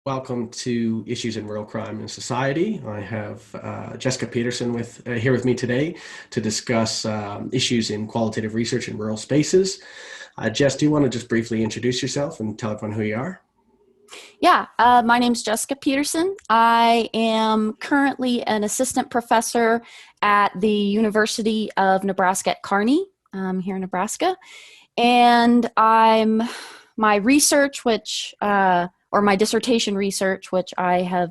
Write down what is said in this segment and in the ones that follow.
Welcome to Issues in Rural Crime and Society. I have Jessica Peterson here with me today to discuss issues in qualitative research in rural spaces. Jess, do you want to just briefly introduce yourself and tell everyone who you are? Yeah, my name's Jessica Peterson. I am currently an assistant professor at the University of Nebraska at Kearney here in Nebraska. And my research, or my dissertation research, which I have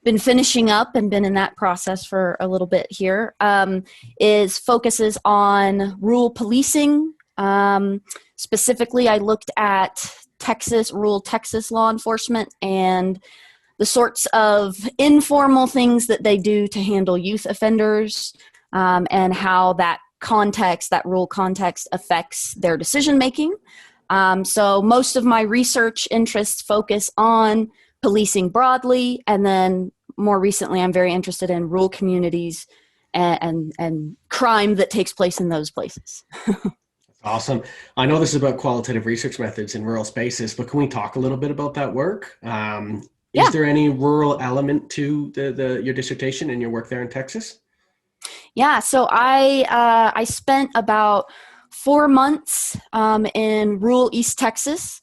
been finishing up and been in that process for a little bit here, focuses on rural policing. Specifically, I looked at rural Texas law enforcement and the sorts of informal things that they do to handle youth offenders, and how that rural context affects their decision making. So most of my research interests focus on policing broadly, and then more recently I'm very interested in rural communities and crime that takes place in those places. Awesome. I know this is about qualitative research methods in rural spaces, but can we talk a little bit about that work? Is there any rural element to your dissertation and your work there in Texas? Yeah, so I spent about 4 months in rural East Texas.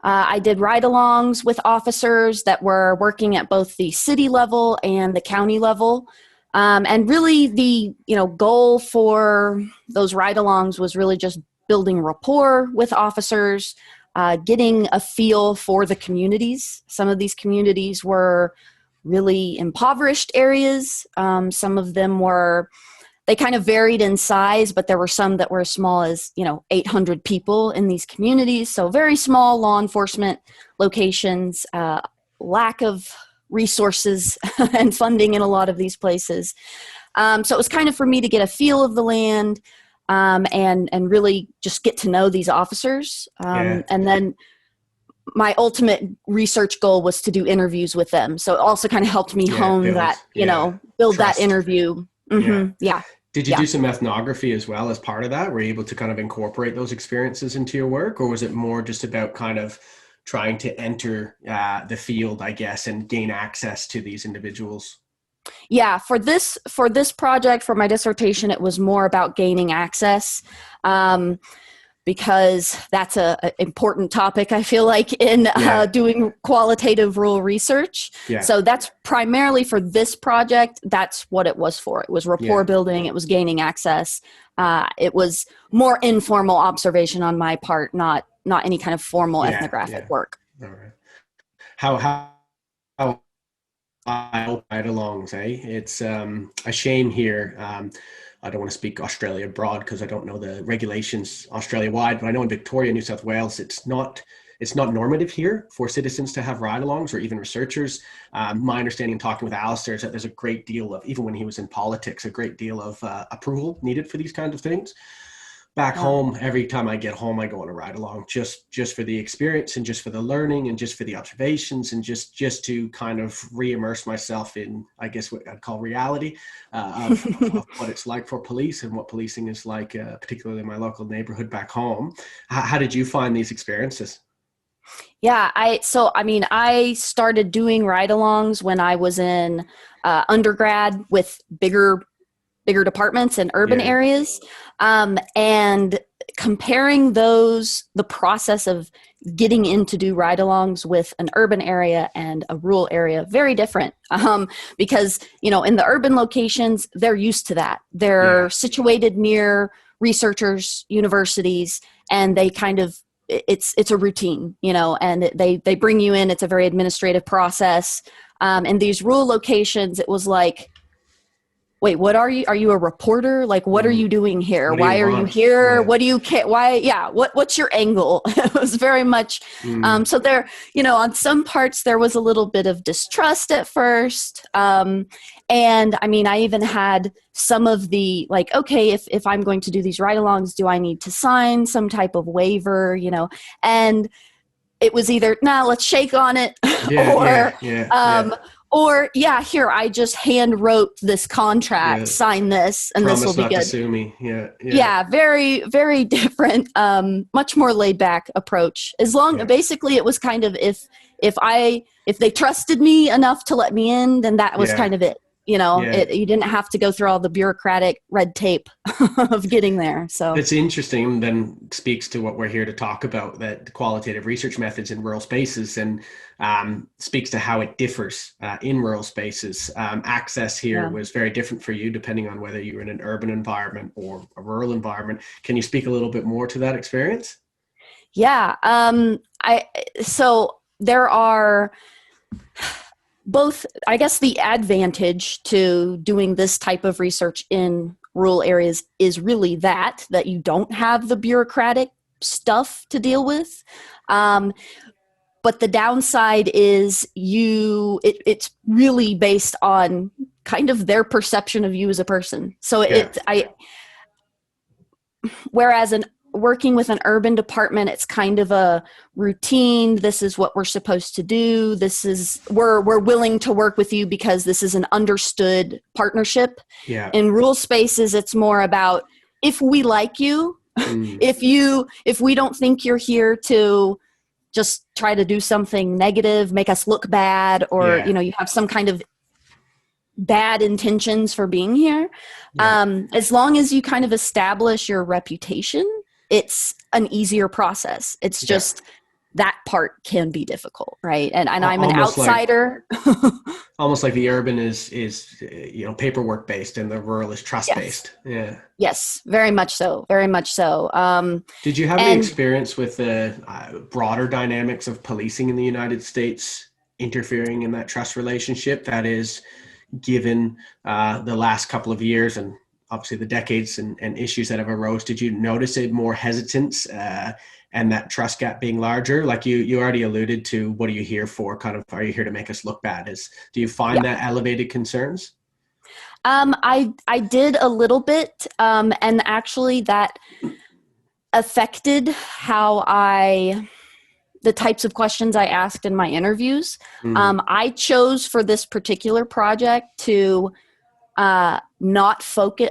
I did ride-alongs with officers that were working at both the city level and the county level. And really the goal for those ride-alongs was really just building rapport with officers, getting a feel for the communities. Some of these communities were really impoverished areas. Some of them they kind of varied in size, but there were some that were as small as, 800 people in these communities. So very small law enforcement locations, lack of resources and funding in a lot of these places. So it was kind of for me to get a feel of the land, and really just get to know these officers. And then my ultimate research goal was to do interviews with them. So it also kind of helped me build trust. that interview. Mm-hmm. Yeah. Did you do some ethnography as well as part of that? Were you able to kind of incorporate those experiences into your work, or was it more just about kind of trying to enter the field, I guess, and gain access to these individuals? Yeah, for this project, for my dissertation, it was more about gaining access, because that's an important topic, I feel like, in doing qualitative rural research. Yeah. So that's primarily for this project. That's what it was for. It was rapport building. It was gaining access. It was more informal observation on my part, not any kind of formal ethnographic work. All right. How ride-alongs, eh? It's a shame here. I don't want to speak Australia broad because I don't know the regulations Australia-wide, but I know in Victoria, New South Wales, it's not normative here for citizens to have ride-alongs or even researchers. My understanding, talking with Alistair, is that there's a great deal of, even when he was in politics, a great deal of approval needed for these kinds of things. Back home, every time I get home, I go on a ride along just for the experience and just for the learning and just for the observations and just to kind of re-immerse myself in, I guess, what I'd call reality of what it's like for police and what policing is like, particularly in my local neighborhood back home. How did you find these experiences? Yeah, I started doing ride-alongs when I was in undergrad with bigger departments in urban areas, and comparing the process of getting in to do ride-alongs with an urban area and a rural area, very different, because in the urban locations, they're used to that. They're situated near researchers, universities, and they kind of, it's a routine, and they bring you in. It's a very administrative process. And these rural locations, it was like, wait, what are you? Are you a reporter? Like, what are you doing here? Why are you here? Yeah. What do you care? Why? Yeah. What's your angle? It was very much, so there, on some parts there was a little bit of distrust at first. And I mean, I even had some of the, like, okay, if I'm going to do these ride-alongs, do I need to sign some type of waiver, and it was either, nah, let's shake on it, or here, I just hand wrote this contract, sign this, and promise this will be not good. To sue me. Yeah, very, very different, much more laid back approach. Basically it was kind of, if they trusted me enough to let me in, then that was kind of it. You didn't have to go through all the bureaucratic red tape of getting there. So it's interesting, then speaks to what we're here to talk about, that the qualitative research methods in rural spaces, and speaks to how it differs in rural spaces. Access here was very different for you, depending on whether you were in an urban environment or a rural environment. Can you speak a little bit more to that experience? Yeah. So there are both, I guess, the advantage to doing this type of research in rural areas is really that you don't have the bureaucratic stuff to deal with. But the downside is it's really based on kind of their perception of you as a person. So whereas working with an urban department, it's kind of a routine. This is what we're supposed to do. We're willing to work with you because this is an understood partnership. Yeah. In rural spaces, it's more about, if we like you, if we don't think you're here to just try to do something negative, make us look bad, or, you have some kind of bad intentions for being here. As long as you kind of establish your reputation, it's an easier process. It's just that part can be difficult, right? And I'm an outsider. Almost like the urban is paperwork based, and the rural is trust based. Yeah. Yes, very much so. Very much so. Did you have any experience with the broader dynamics of policing in the United States interfering in that trust relationship? That is, given the last couple of years and obviously the decades and issues that have arose, did you notice a more hesitance and that trust gap being larger? Like you already alluded to, what are you here for? Kind of, are you here to make us look bad? Do you find that elevated concerns? I did a little bit, and actually that affected how the types of questions I asked in my interviews. I chose for this particular project to not focus,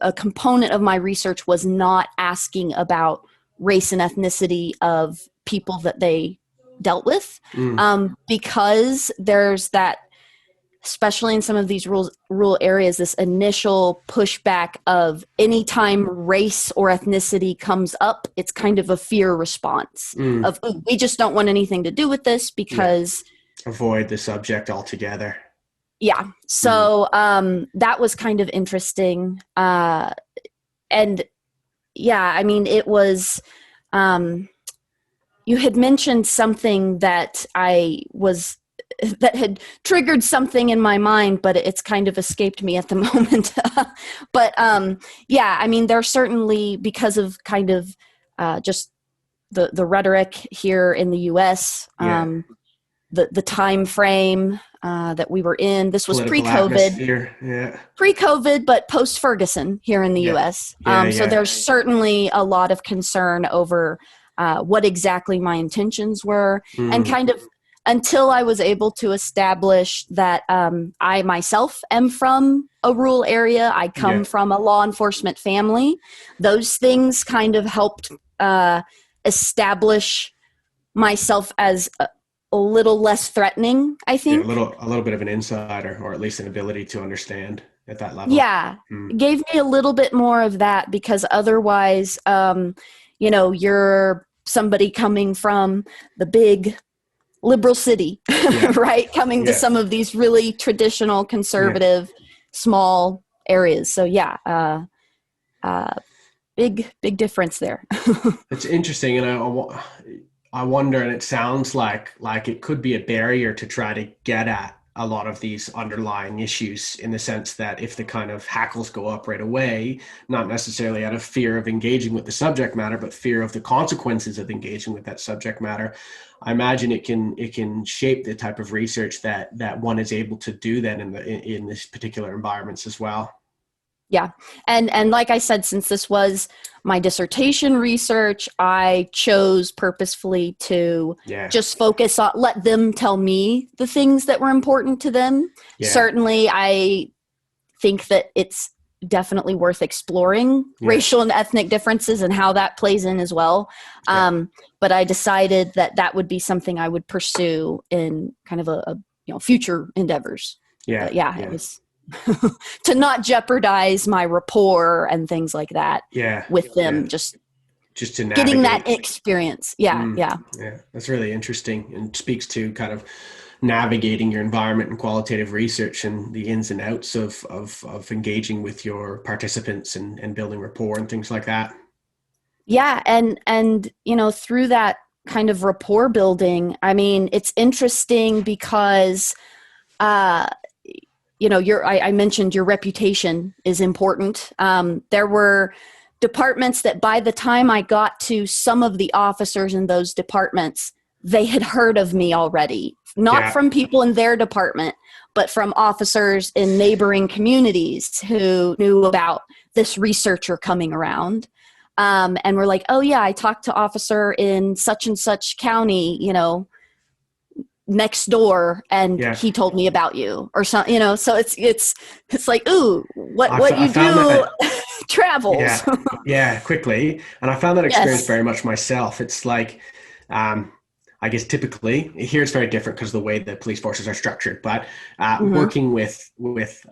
a component of my research was not asking about race and ethnicity of people that they dealt with, because there's that, especially in some of these rural areas, this initial pushback of anytime race or ethnicity comes up, it's kind of a fear response of, we just don't want anything to do with this because... Avoid the subject altogether. Yeah. So that was kind of interesting. And yeah, I mean, it was, you had mentioned something that that had triggered something in my mind, but it's kind of escaped me at the moment. But yeah, I mean, there's certainly, because of kind of just the rhetoric here in the US, the time frame that we were in. This was pre-COVID. Pre-COVID, but post-Ferguson here in the US. So there's certainly a lot of concern over what exactly my intentions were, and kind of until I was able to establish that I myself am from a rural area, I come from a law enforcement family, those things kind of helped establish myself as a little less threatening, I think. A little bit of an insider, or at least an ability to understand at that level. Yeah, gave me a little bit more of that, because otherwise, you're somebody coming from the big liberal city, right? Coming to some of these really traditional, conservative, small areas. So big difference there. It's interesting, and I wonder, and it sounds like it could be a barrier to try to get at a lot of these underlying issues, in the sense that if the kind of hackles go up right away, not necessarily out of fear of engaging with the subject matter, but fear of the consequences of engaging with that subject matter, I imagine it can shape the type of research that one is able to do then in this particular environments as well. Yeah. And like I said, since this was my dissertation research, I chose purposefully to just focus on, let them tell me the things that were important to them. Yeah. Certainly, I think that it's definitely worth exploring racial and ethnic differences and how that plays in as well. But I decided that would be something I would pursue in kind of a future endeavors. It was to not jeopardize my rapport and things like that with them, just to navigate. Getting that experience. Yeah, that's really interesting, and speaks to kind of navigating your environment and qualitative research and the ins and outs of engaging with your participants and building rapport and things like that. Yeah, and through that kind of rapport building, I mean, it's interesting because I mentioned your reputation is important. There were departments that by the time I got to some of the officers in those departments, they had heard of me already, not from people in their department, but from officers in neighboring communities who knew about this researcher coming around. And we're like, oh yeah, I talked to officer in such and such county, next door, and he told me about you, or something, so it's like, ooh, what you do travels. Quickly. And I found that experience very much myself. It's like, I guess typically here it's very different because of the way the police forces are structured, but working with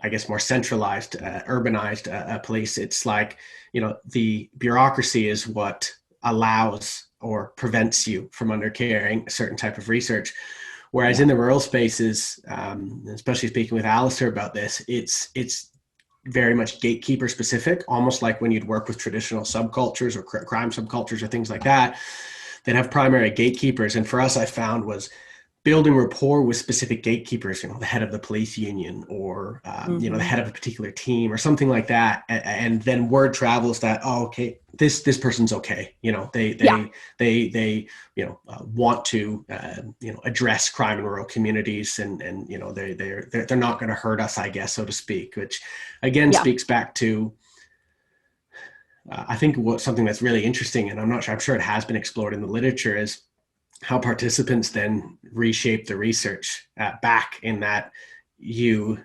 I guess more centralized, urbanized police, it's like, the bureaucracy is what allows or prevents you from undertaking a certain type of research. Whereas in the rural spaces, especially speaking with Alistair about this, it's very much gatekeeper specific, almost like when you'd work with traditional subcultures or crime subcultures or things like that, that have primary gatekeepers. And for us, I found was building rapport with specific gatekeepers, the head of the police union or, the head of a particular team or something like that. And then word travels that, okay, this person's okay. They want to, address crime in rural communities and they're not going to hurt us, I guess, so to speak, which again speaks back to, I think something that's really interesting, and I'm sure it has been explored in the literature, is how participants then reshape the research back, in that you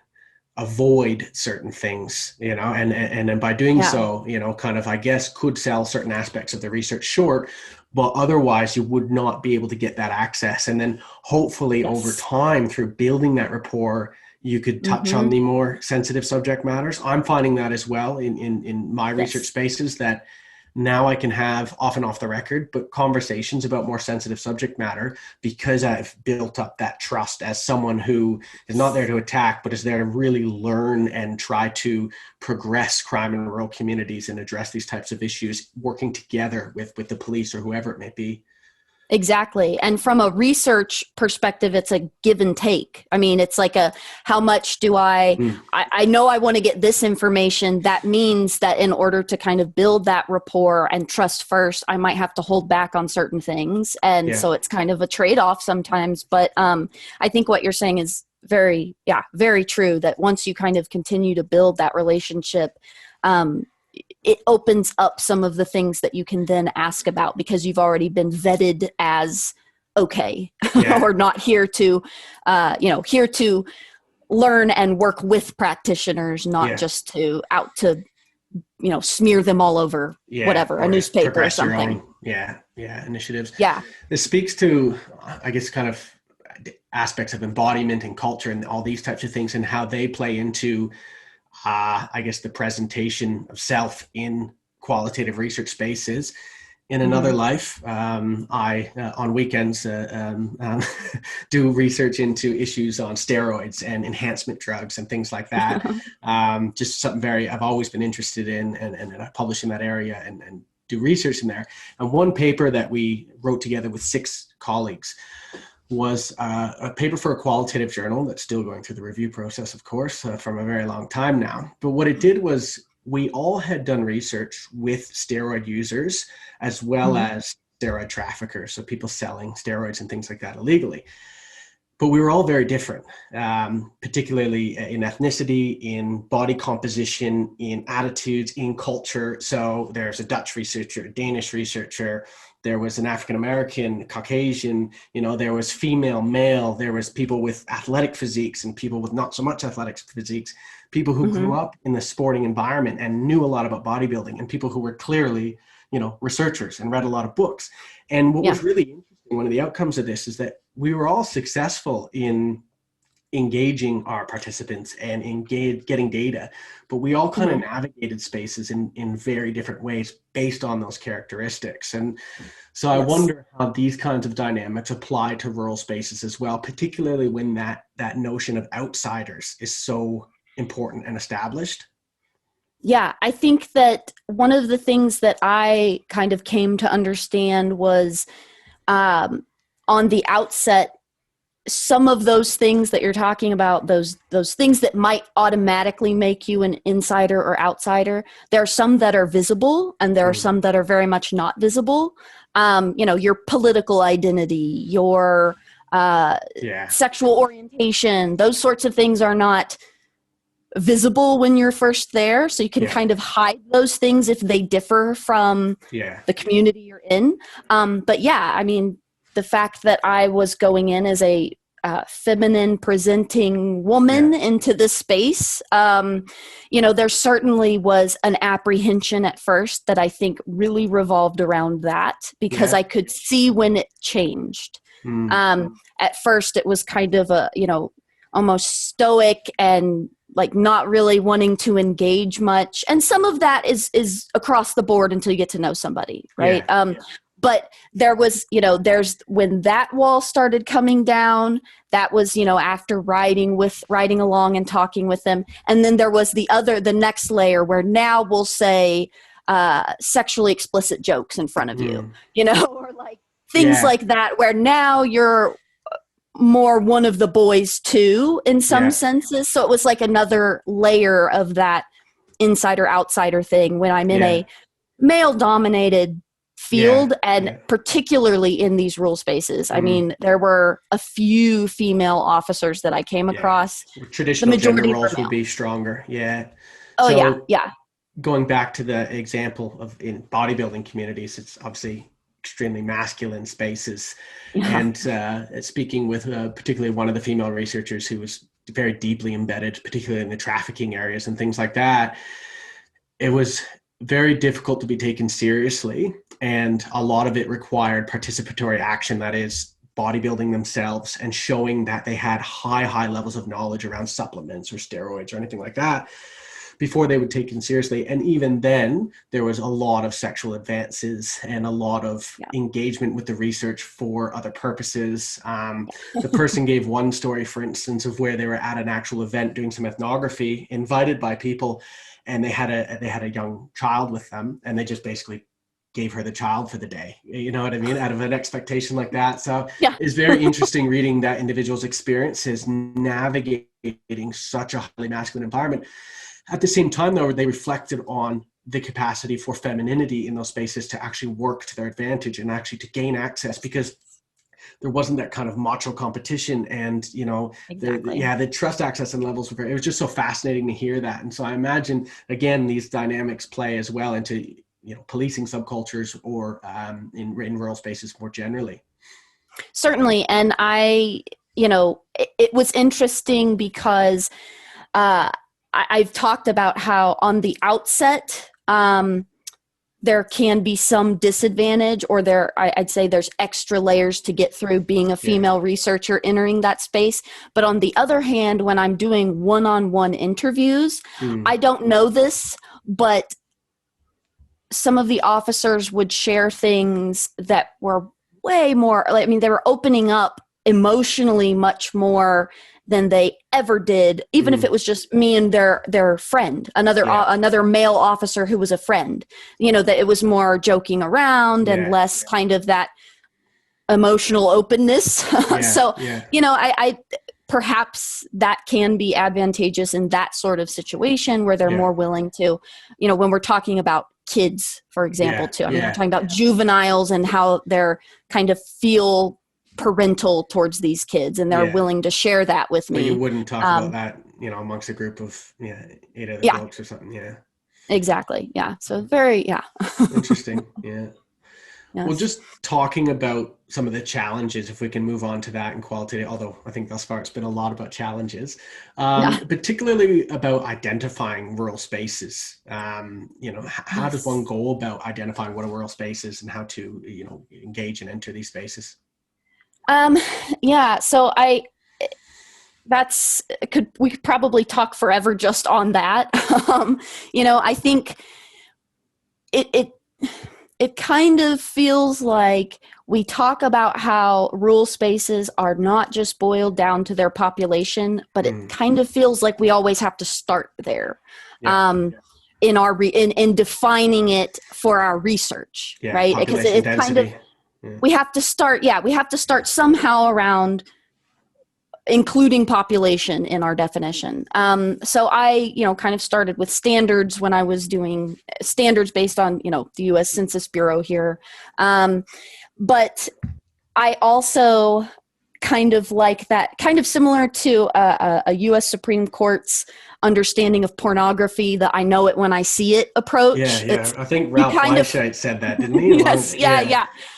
avoid certain things, and then by doing so, kind of, I guess, could sell certain aspects of the research short, but otherwise you would not be able to get that access. And then hopefully over time, through building that rapport, you could touch on the more sensitive subject matters. I'm finding that as well in my research spaces, that now I can have, often off the record, but conversations about more sensitive subject matter, because I've built up that trust as someone who is not there to attack, but is there to really learn and try to progress crime in rural communities and address these types of issues, working together with the police or whoever it may be. Exactly. And from a research perspective, it's a give and take. I mean, it's like how much do I know I want to get this information. That means that in order to kind of build that rapport and trust first, I might have to hold back on certain things. And so it's kind of a trade-off sometimes. But I think what you're saying is very true, that once you kind of continue to build that relationship, it opens up some of the things that you can then ask about, because you've already been vetted as okay or not here to learn and work with practitioners, not just to smear them all over whatever, a newspaper or something. Initiatives. This speaks to, I guess, kind of aspects of embodiment and culture and all these types of things, and how they play into I guess the presentation of self in qualitative research spaces. in another life, I on weekends do research into issues on steroids and enhancement drugs and things like that. Just something I've always been interested in, and I publish in that area and do research in there. And one paper that we wrote together with 6 colleagues was a paper for a qualitative journal that's still going through the review process, of course, from a very long time now. But what it did was we all had done research with steroid users as well as steroid traffickers, so people selling steroids and things like that illegally. But we were all very different, particularly in ethnicity, in body composition, in attitudes, in culture. So there's a Dutch researcher, a Danish researcher, there was an African-American, Caucasian, there was female, male, there was people with athletic physiques and people with not so much athletic physiques, people who grew up in the sporting environment and knew a lot about bodybuilding, and people who were clearly, researchers and read a lot of books. And what was really interesting, one of the outcomes of this is that we were all successful in engaging our participants and getting data, but we all kind of navigated spaces in very different ways based on those characteristics. And so I wonder how these kinds of dynamics apply to rural spaces as well, particularly when that notion of outsiders is so important and established. Yeah, I think that one of the things that I kind of came to understand was on the outset, some of those things that you're talking about, those things that might automatically make you an insider or outsider, there are some that are visible and there are some that are very much not visible. Your political identity, your sexual orientation, those sorts of things are not visible when you're first there, so you can kind of hide those things if they differ from the community you're in. But the fact that I was going in as a feminine presenting woman into this space, there certainly was an apprehension at first that I think really revolved around that, because I could see when it changed. At first it was kind of almost stoic and like not really wanting to engage much. And some of that is across the board until you get to know somebody, right? But there was, when that wall started coming down, that was, after writing along and talking with them. And then there was the next layer where now we'll say sexually explicit jokes in front of you, or like things like that, where now you're more one of the boys too, in some senses. So it was like another layer of that insider outsider thing when I'm in a male dominated field and particularly in these rural spaces. I mean, there were a few female officers that I came across. Traditional gender roles would be stronger. Going back to the example of in bodybuilding communities, it's obviously extremely masculine spaces. And speaking with particularly one of the female researchers who was very deeply embedded, particularly in the trafficking areas and things like that, it was very difficult to be taken seriously. And a lot of it required participatory action, that is bodybuilding themselves and showing that they had high levels of knowledge around supplements or steroids or anything like that before they would take it seriously. And even then, there was a lot of sexual advances and a lot of engagement with the research for other purposes. The person gave one story, for instance, of where they were at an actual event doing some ethnography, invited by people, and they had a young child with them, and they just basically gave her the child for the day. You know what I mean? Out of an expectation like that. So it's very interesting reading that individual's experiences navigating such a highly masculine environment. At the same time, though, they reflected on the capacity for femininity in those spaces to actually work to their advantage and actually to gain access, because there wasn't that kind of macho competition. And, the trust access and levels it was just so fascinating to hear that. And so I imagine, again, these dynamics play as well into, policing subcultures or in rural spaces more generally. Certainly. And it was interesting because I've talked about how on the outset, there can be some disadvantage, or I'd say there's extra layers to get through being a female researcher entering that space. But on the other hand, when I'm doing one-on-one interviews, I don't know this, but some of the officers would share things that were way more, they were opening up emotionally much more than they ever did, even if it was just me and their friend, another male officer who was a friend, that it was more joking around and less kind of that emotional openness. I perhaps that can be advantageous in that sort of situation where they're more willing to, when we're talking about kids, for example, too. We're talking about juveniles and how they're kind of feel parental towards these kids, and they're willing to share that with me. But you wouldn't talk about that, amongst a group of 8 other folks or something. Yeah. Exactly. Yeah. So very, interesting. Yeah. Yes. Well, just talking about some of the challenges, if we can move on to that in qualitative, although I think thus far it's been a lot about challenges, particularly about identifying rural spaces. How does one go about identifying what a rural space is and how to, engage and enter these spaces? So we could probably talk forever just on that. I think it kind of feels like we talk about how rural spaces are not just boiled down to their population, but it kind of feels like we always have to start there in defining it for our research, right? Because it kind of we have to start somehow around including population in our definition. So I, kind of started with standards when I was doing standards based on, the U.S. Census Bureau here. But I also kind of like that, kind of similar to a U.S. Supreme Court's understanding of pornography, that I know it when I see it approach. Yeah. I think Ralph Weishaupt said that, didn't he?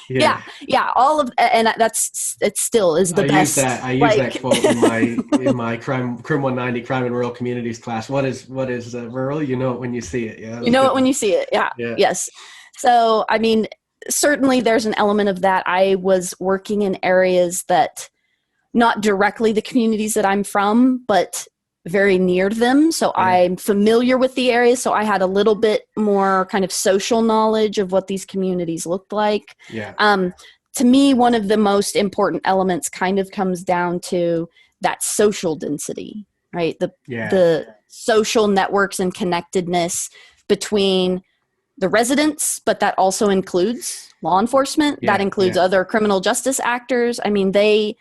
Yeah. All of, and it still is the best. I use that quote in my Crim 190 Crime in Rural Communities class. What is rural? You know it when you see it. Yeah. You know it when you see it. Yeah. Yes. So, certainly there's an element of that. I was working in areas that not directly the communities that I'm from, but very near them. So I'm familiar with the areas. So I had a little bit more kind of social knowledge of what these communities looked like. Yeah. To me, one of the most important elements kind of comes down to that social density, right? The social networks and connectedness between the residents, but that also includes law enforcement. That includes other criminal justice actors. They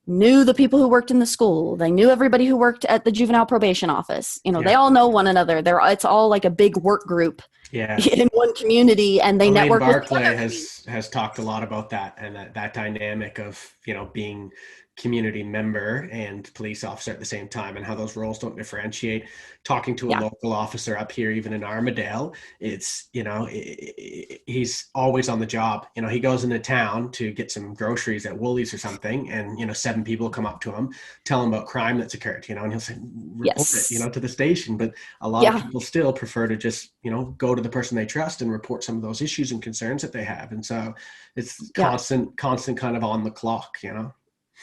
knew the people who worked in the school. They knew everybody who worked at the juvenile probation office. They all know one another. It's all like a big work group in one community, and they network Barclay with has talked a lot about that, and that dynamic of, being community member and police officer at the same time, and how those roles don't differentiate. Talking to a local officer up here, even in Armadale, it's, he's always on the job. He goes into town to get some groceries at Woolies or something, and 7 people come up to him, tell him about crime that's occurred, and he'll say, report it, to the station. But a lot of people still prefer to just, go to the person they trust and report some of those issues and concerns that they have. And so it's constant kind of on the clock,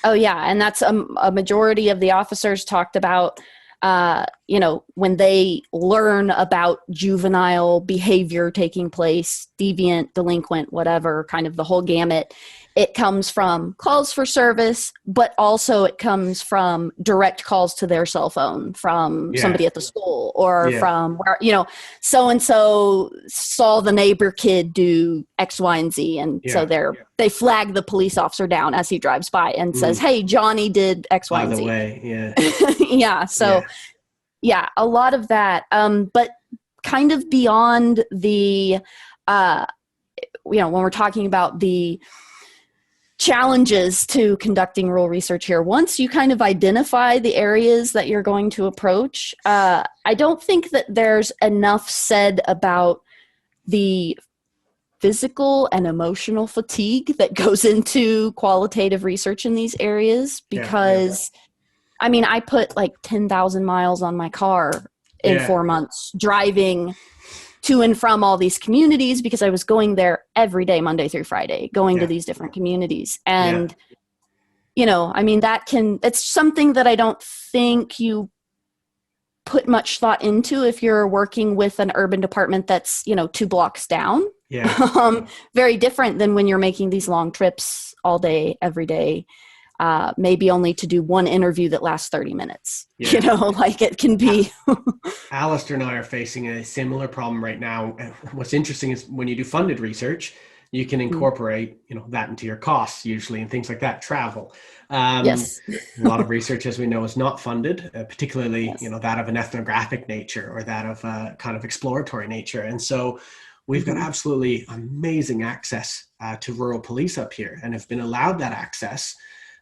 Oh yeah. And that's a majority of the officers talked about, when they learn about juvenile behavior taking place, deviant, delinquent, whatever, kind of the whole gamut, it comes from calls for service, but also it comes from direct calls to their cell phone from somebody at the school, or from where, so-and-so saw the neighbor kid do X, Y, and Z. And so they flag the police officer down as he drives by and says, hey, Johnny did X, Y, and Z. By the way, a lot of that. But kind of beyond the, when we're talking about the challenges to conducting rural research here, once you kind of identify the areas that you're going to approach, I don't think that there's enough said about the physical and emotional fatigue that goes into qualitative research in these areas, because I put like 10,000 miles on my car in 4 months driving to and from all these communities, because I was going there every day, Monday through Friday, going to these different communities. And, it's something that I don't think you put much thought into if you're working with an urban department that's, 2 blocks down. Yeah. Very different than when you're making these long trips all day, every day, maybe only to do one interview that lasts 30 minutes. Yeah. Like it can be. Alistair and I are facing a similar problem right now. What's interesting is when you do funded research, you can incorporate, that into your costs usually and things like that, travel. Yes. A lot of research, as we know, is not funded, particularly, Yes. that of an ethnographic nature or that of a kind of exploratory nature. And so we've got absolutely amazing access to rural police up here and have been allowed that access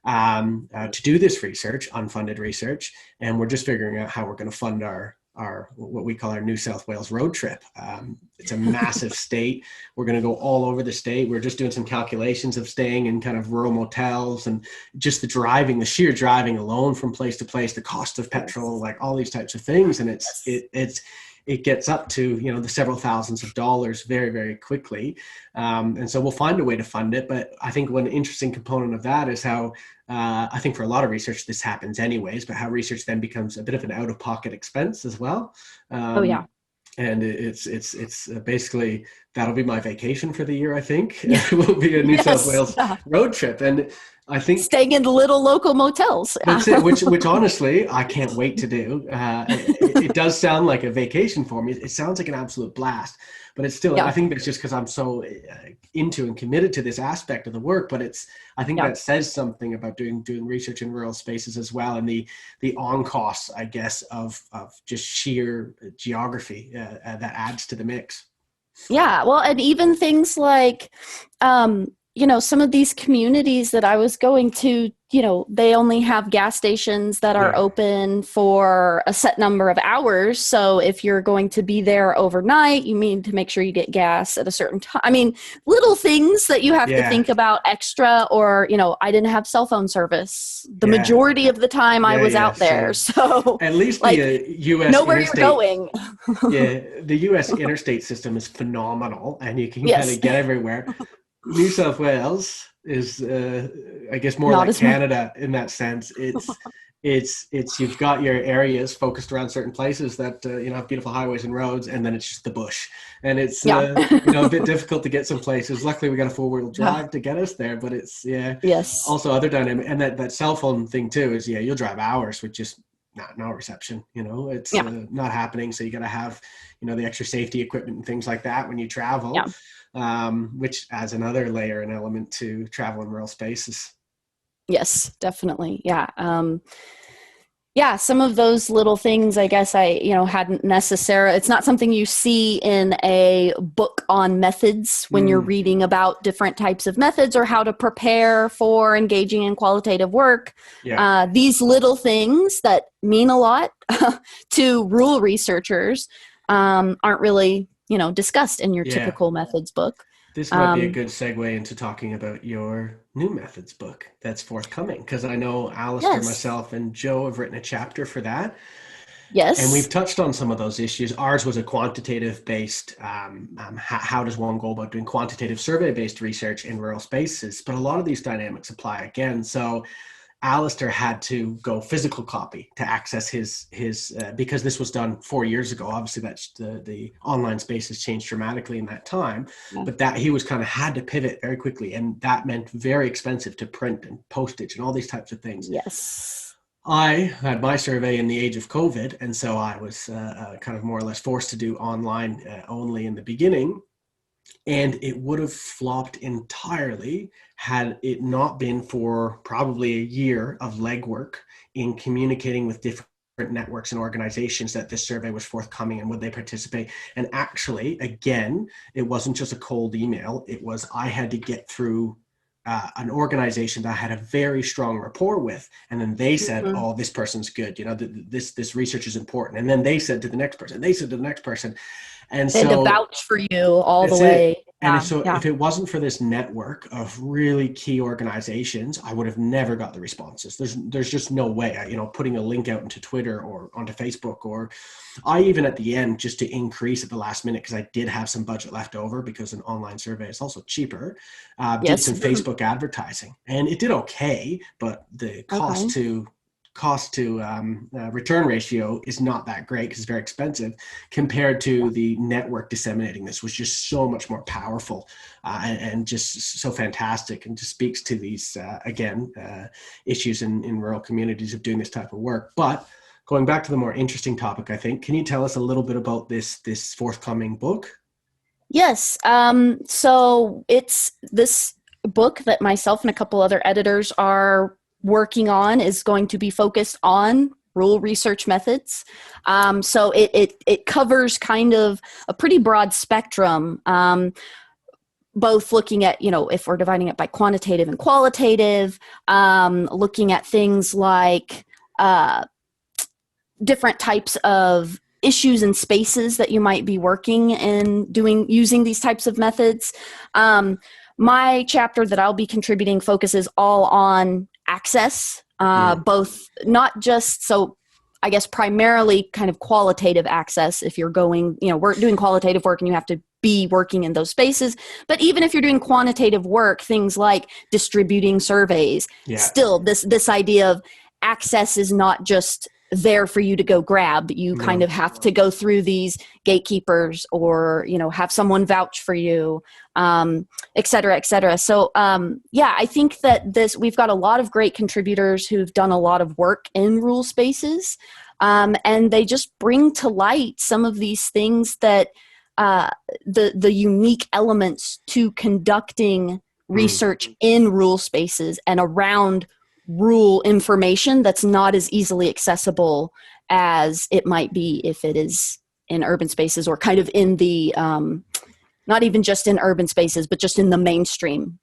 to do this research, unfunded research. And we're just figuring out how we're going to fund our what we call our New South Wales road trip. It's a massive state. We're going to go all over the state. We're just doing some calculations of staying in kind of rural motels and just the sheer driving alone from place to place, the cost of petrol, like all these types of things. And it gets up to, the several thousands of dollars very, very quickly. And so we'll find a way to fund it. But I think one interesting component of that is how, I think for a lot of research, this happens anyways, but how research then becomes a bit of an out-of-pocket expense as well. And it's basically, that'll be my vacation for the year, I think. It will be a New South Wales road trip. And I think staying in the little local motels. That's it, which honestly, I can't wait to do. It does sound like a vacation for me. It sounds like an absolute blast, but it's still, I think that's just because I'm so into and committed to this aspect of the work, but I think that says something about doing research in rural spaces as well. And the on costs, I guess, of just sheer geography that adds to the mix. Yeah. Well, and even things like, some of these communities that I was going to, they only have gas stations that are open for a set number of hours. So if you're going to be there overnight, you need to make sure you get gas at a certain time. I mean, little things that you have to think about extra, or, I didn't have cell phone service the majority of the time I was out there. So at least the U.S. know where you're going. The U.S. interstate system is phenomenal, and you can kind of get everywhere. New South Wales is, I guess, more like Canada in that sense. It's you've got your areas focused around certain places that have beautiful highways and roads, and then it's just the bush, and it's a bit difficult to get some places. Luckily, we got a 4-wheel drive to get us there, but it's also other dynamic, and that cell phone thing too is you'll drive hours with just no reception. It's not happening. So you got to have the extra safety equipment and things like that when you travel. Which adds another layer and element to travel in rural spaces. Yes, definitely. Some of those little things, I guess I hadn't necessarily, it's not something you see in a book on methods when you're reading about different types of methods or how to prepare for engaging in qualitative work. These little things that mean a lot to rural researchers aren't really discussed in your typical methods book. This might be a good segue into talking about your new methods book that's forthcoming, because I know Alistair, myself, and Joe have written a chapter for that. Yes. And we've touched on some of those issues. Ours was a quantitative-based, how does one go about doing quantitative survey-based research in rural spaces? But a lot of these dynamics apply again. So Alistair had to go physical copy to access his because this was done 4 years ago. Obviously, that's the online space has changed dramatically in that time, but that he was kind of had to pivot very quickly, and that meant very expensive to print and postage and all these types of things. Yes. I had my survey in the age of COVID, and so I was kind of more or less forced to do online only in the beginning. And it would have flopped entirely had it not been for probably a year of legwork in communicating with different networks and organizations that this survey was forthcoming and would they participate. And actually, again, it wasn't just a cold email. It was I had to get through an organization that I had a very strong rapport with. And then they said, oh, this person's good. This research is important. And then they said to the next person, they said to the next person. And they had to vouch for you all the way. And so if it wasn't for this network of really key organizations, I would have never got the responses. There's just no way, putting a link out into Twitter or onto Facebook, or I even at the end, just to increase at the last minute, because I did have some budget left over because an online survey is also cheaper, did some Facebook advertising, and it did okay, but the cost to cost to return ratio is not that great because it's very expensive compared to the network disseminating this, was just so much more powerful and just so fantastic, and just speaks to these, issues in rural communities of doing this type of work. But going back to the more interesting topic, I think, can you tell us a little bit about this forthcoming book? Yes. So it's this book that myself and a couple other editors are working on is going to be focused on rural research methods. So it covers kind of a pretty broad spectrum, both looking at, if we're dividing it by quantitative and qualitative, looking at things like different types of issues and spaces that you might be working in using these types of methods. My chapter that I'll be contributing focuses all on access, both not just, so I guess primarily kind of qualitative access if you're going, we're doing qualitative work and you have to be working in those spaces. But even if you're doing quantitative work, things like distributing surveys, still this idea of access is not just there for you to go grab. You kind of have to go through these gatekeepers or, have someone vouch for you, et cetera, et cetera. So, I think that we've got a lot of great contributors who've done a lot of work in rural spaces. And they just bring to light some of these things that, the unique elements to conducting research in rural spaces and around rural information that's not as easily accessible as it might be if it is in urban spaces, or kind of in the not even just in urban spaces, but just in the mainstream,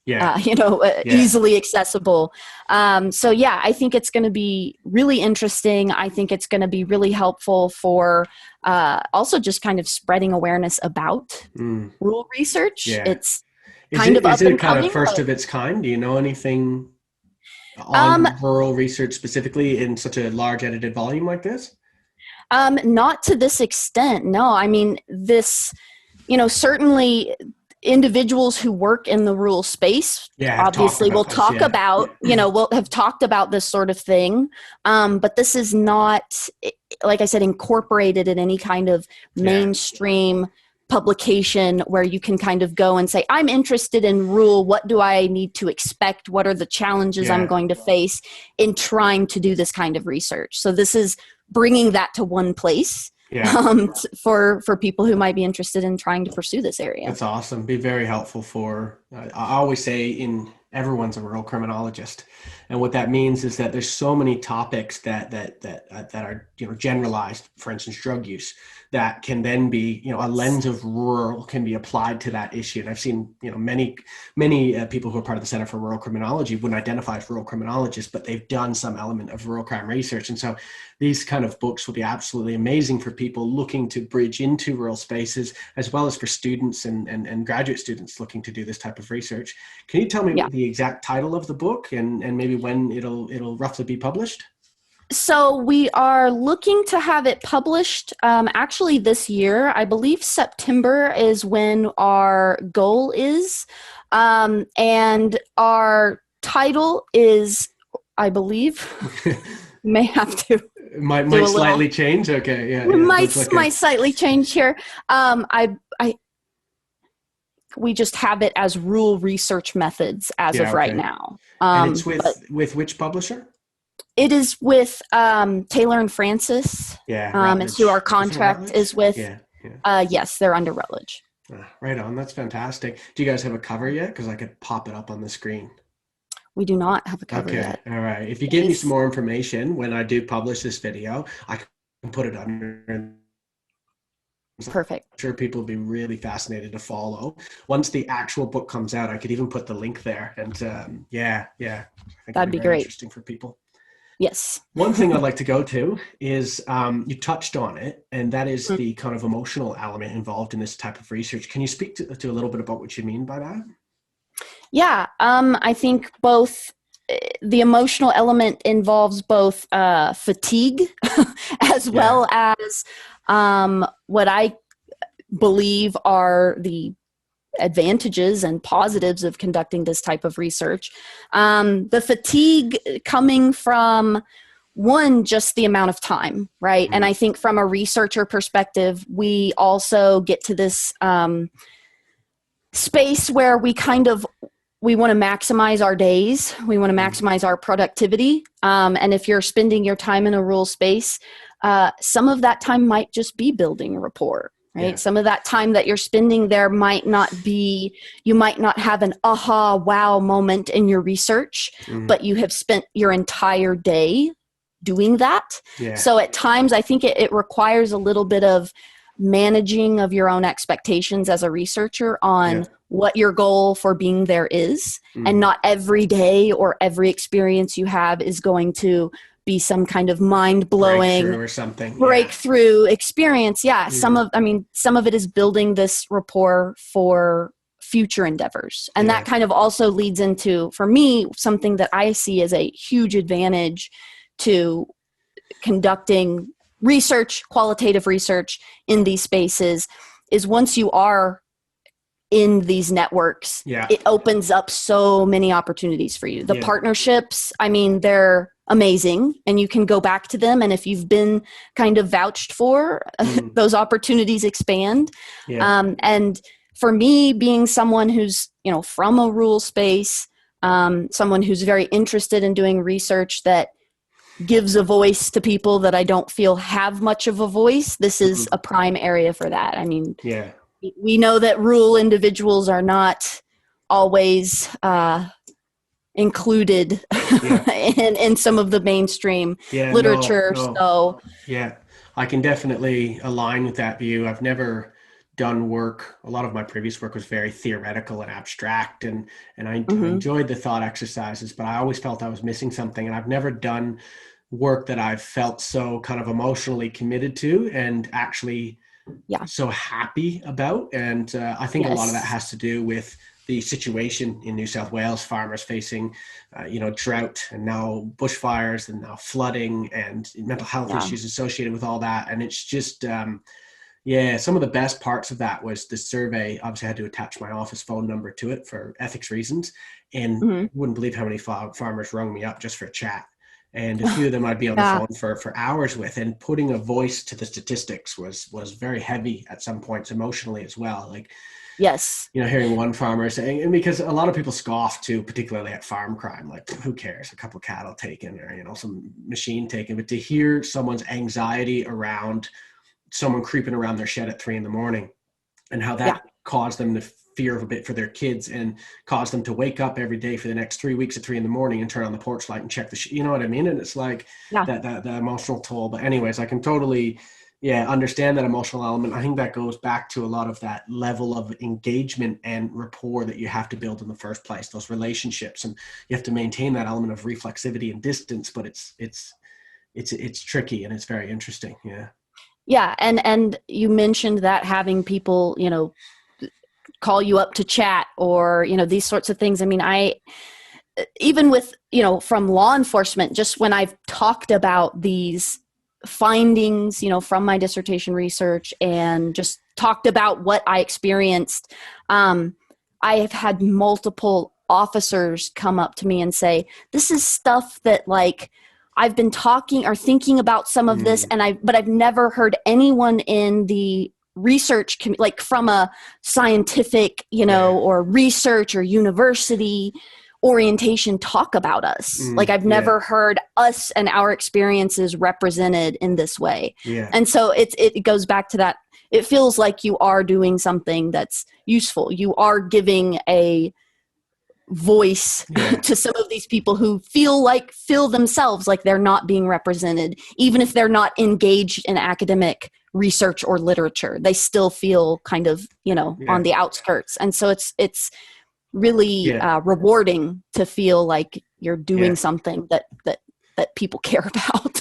easily accessible. I think it's going to be really interesting. I think it's going to be really helpful for also just kind of spreading awareness about rural research. It's kind of up and coming. First of its kind? Do you know anything on rural research specifically in such a large edited volume like this? Not to this extent, no. I mean, this, certainly individuals who work in the rural space obviously will talk about, will have talked about this sort of thing. But this is not, like I said, incorporated in any kind of mainstream publication where you can kind of go and say, I'm interested in rural. What do I need to expect? What are the challenges I'm going to face in trying to do this kind of research? So this is bringing that to one place for people who might be interested in trying to pursue this area. That's awesome. Be very helpful for, I always say everyone's a rural criminologist. And what that means is that there's so many topics that are, generalized, for instance, drug use, that can then be, a lens of rural can be applied to that issue. And I've seen, many people who are part of the Center for Rural Criminology wouldn't identify as rural criminologists, but they've done some element of rural crime research. And so these kind of books will be absolutely amazing for people looking to bridge into rural spaces, as well as for students and graduate students looking to do this type of research. Can you tell me the exact title of the book and maybe when it'll roughly be published? So we are looking to have it published actually this year. I believe September is when our goal is. And our title is, I believe, may have to. Might slightly change. Okay. Yeah. Might slightly change here. We just have it as rural research methods as of right now. And it's with which publisher? It is with Taylor and Francis. It's who our contract is with. Yes, they're under Rutledge. Right on. That's fantastic. Do you guys have a cover yet? Because I could pop it up on the screen. We do not have a cover yet. All right. If you give me some more information when I do publish this video, I can put it under. Perfect. I'm sure people will be really fascinated to follow. Once the actual book comes out, I could even put the link there. And I think that'd be great. Interesting for people. Yes. One thing I'd like to go to is you touched on it, and that is the kind of emotional element involved in this type of research. Can you speak to a little bit about what you mean by that? Yeah. I think both the emotional element involves both fatigue as well as what I believe are the advantages and positives of conducting this type of research. The fatigue coming from one, just the amount of time, right? And I think from a researcher perspective, we also get to this space where we want to maximize our days. We want to maximize our productivity. And if you're spending your time in a rural space, some of that time might just be building rapport, right? Yeah. Some of that time that you're spending there might not be, you might not have an aha, wow moment in your research, but you have spent your entire day doing that. Yeah. So at times, I think it requires a little bit of managing of your own expectations as a researcher on what your goal for being there is. And not every day or every experience you have is going to be some kind of mind-blowing breakthrough experience. Yeah. Some of it is building this rapport for future endeavors. And that kind of also leads into, for me, something that I see as a huge advantage to conducting research, qualitative research in these spaces, is once you are in these networks, it opens up so many opportunities for you. The partnerships, they're amazing, and you can go back to them. And if you've been kind of vouched for, those opportunities expand. And for me, being someone who's, from a rural space, someone who's very interested in doing research that gives a voice to people that I don't feel have much of a voice, this is a prime area for that. We know that rural individuals are not always included in some of the mainstream literature. I can definitely align with that view. I've never done work. A lot of my previous work was very theoretical and abstract, and I enjoyed the thought exercises, but I always felt I was missing something. And I've never done work that I've felt so kind of emotionally committed to and actually so happy about. And I think a lot of that has to do with the situation in New South Wales, farmers facing, drought, and now bushfires, and now flooding, and mental health issues associated with all that. And it's just, some of the best parts of that was the survey. Obviously, I had to attach my office phone number to it for ethics reasons, and you wouldn't believe how many farmers rung me up just for a chat. And a few of them I'd be on the phone for hours with, and putting a voice to the statistics was very heavy at some points emotionally as well. Like, hearing one farmer saying, and because a lot of people scoff too, particularly at farm crime, like, who cares, a couple cattle taken or, some machine taken, but to hear someone's anxiety around someone creeping around their shed at 3 a.m. and how that caused them to fear of a bit for their kids and caused them to wake up every day for the next 3 weeks at 3 a.m. and turn on the porch light and check you know what I mean? And it's like that emotional toll. But anyways, I can totally understand that emotional element. I think that goes back to a lot of that level of engagement and rapport that you have to build in the first place, those relationships, and you have to maintain that element of reflexivity and distance, but it's tricky and it's very interesting. And you mentioned that having people call you up to chat, or these sorts of things. I even with from law enforcement, just when I've talked about these findings from my dissertation research and just talked about what I experienced, I have had multiple officers come up to me and say, this is stuff that, like, I've been talking or thinking about some of this, but I've never heard anyone in the research, like from a scientific, or research or university orientation, talk about us. Like, I've never heard us and our experiences represented in this way. And so it goes back to that. It feels like you are doing something that's useful. You are giving a voice to some of these people who feel themselves like they're not being represented, even if they're not engaged in academic research or literature. They still feel kind of on the outskirts. And so it's really rewarding to feel like you're doing something that people care about.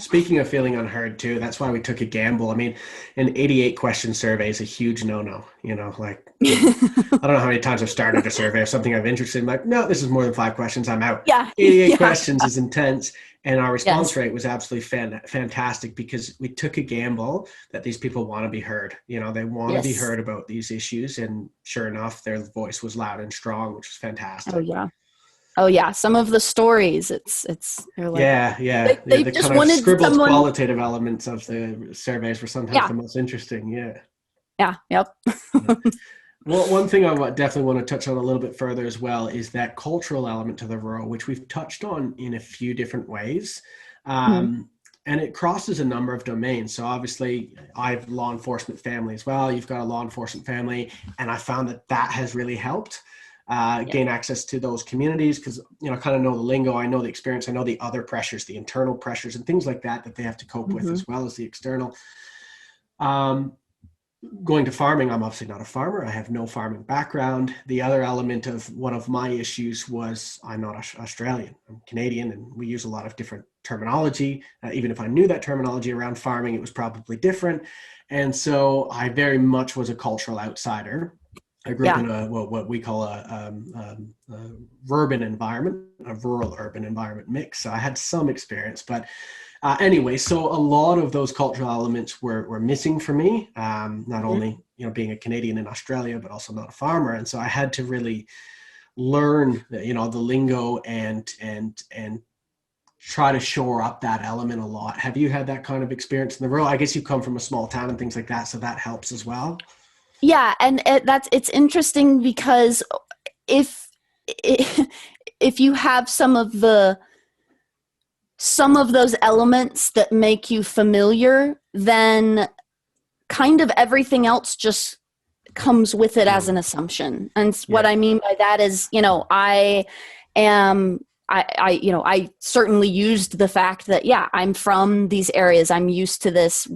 Speaking of feeling unheard too, that's why we took a gamble. An 88 question survey is a huge no-no. I don't know how many times I've started a survey or something I'm interested in, like, no, this is more than 5 questions, I'm out. 88 questions is intense. And our response rate was absolutely fantastic, because we took a gamble that these people want to be heard. They want to be heard about these issues. And sure enough, their voice was loud and strong, which was fantastic. Oh yeah, some of the stories, they're like, the they just kind of wanted scribbled someone. qualitative elements of the surveys were sometimes Yeah, the most interesting. yeah, yep. Yeah. Well, one thing I definitely want to touch on a little bit further as well is that cultural element to the rural, which we've touched on in a few different ways. Mhm. And it crosses a number of domains. So obviously I have law enforcement family as well. You've got a law enforcement family. And I found that has really helped gain access to those communities because, I kind of know the lingo. I know the experience. I know the other pressures, the internal pressures and things like that they have to cope with as well as the external. Going to farming, I'm obviously not a farmer. I have no farming background. The other element of one of my issues was I'm not Australian, I'm Canadian, and we use a lot of different terminology. Even if I knew that terminology around farming, it was probably different. And so I very much was a cultural outsider. I grew up in what we call a urban environment, a rural urban environment mix. So I had some experience, but anyway, so a lot of those cultural elements were missing for me, not only, being a Canadian in Australia, but also not a farmer. And so I had to really learn, the lingo and try to shore up that element a lot. Have you had that kind of experience in the rural? I guess you come from a small town and things like that, so that helps as well. Yeah, and it's interesting because if you have some of those elements that make you familiar, then kind of everything else just comes with it as an assumption. And what I mean by that is, I certainly used the fact that, I'm from these areas. I'm used to this.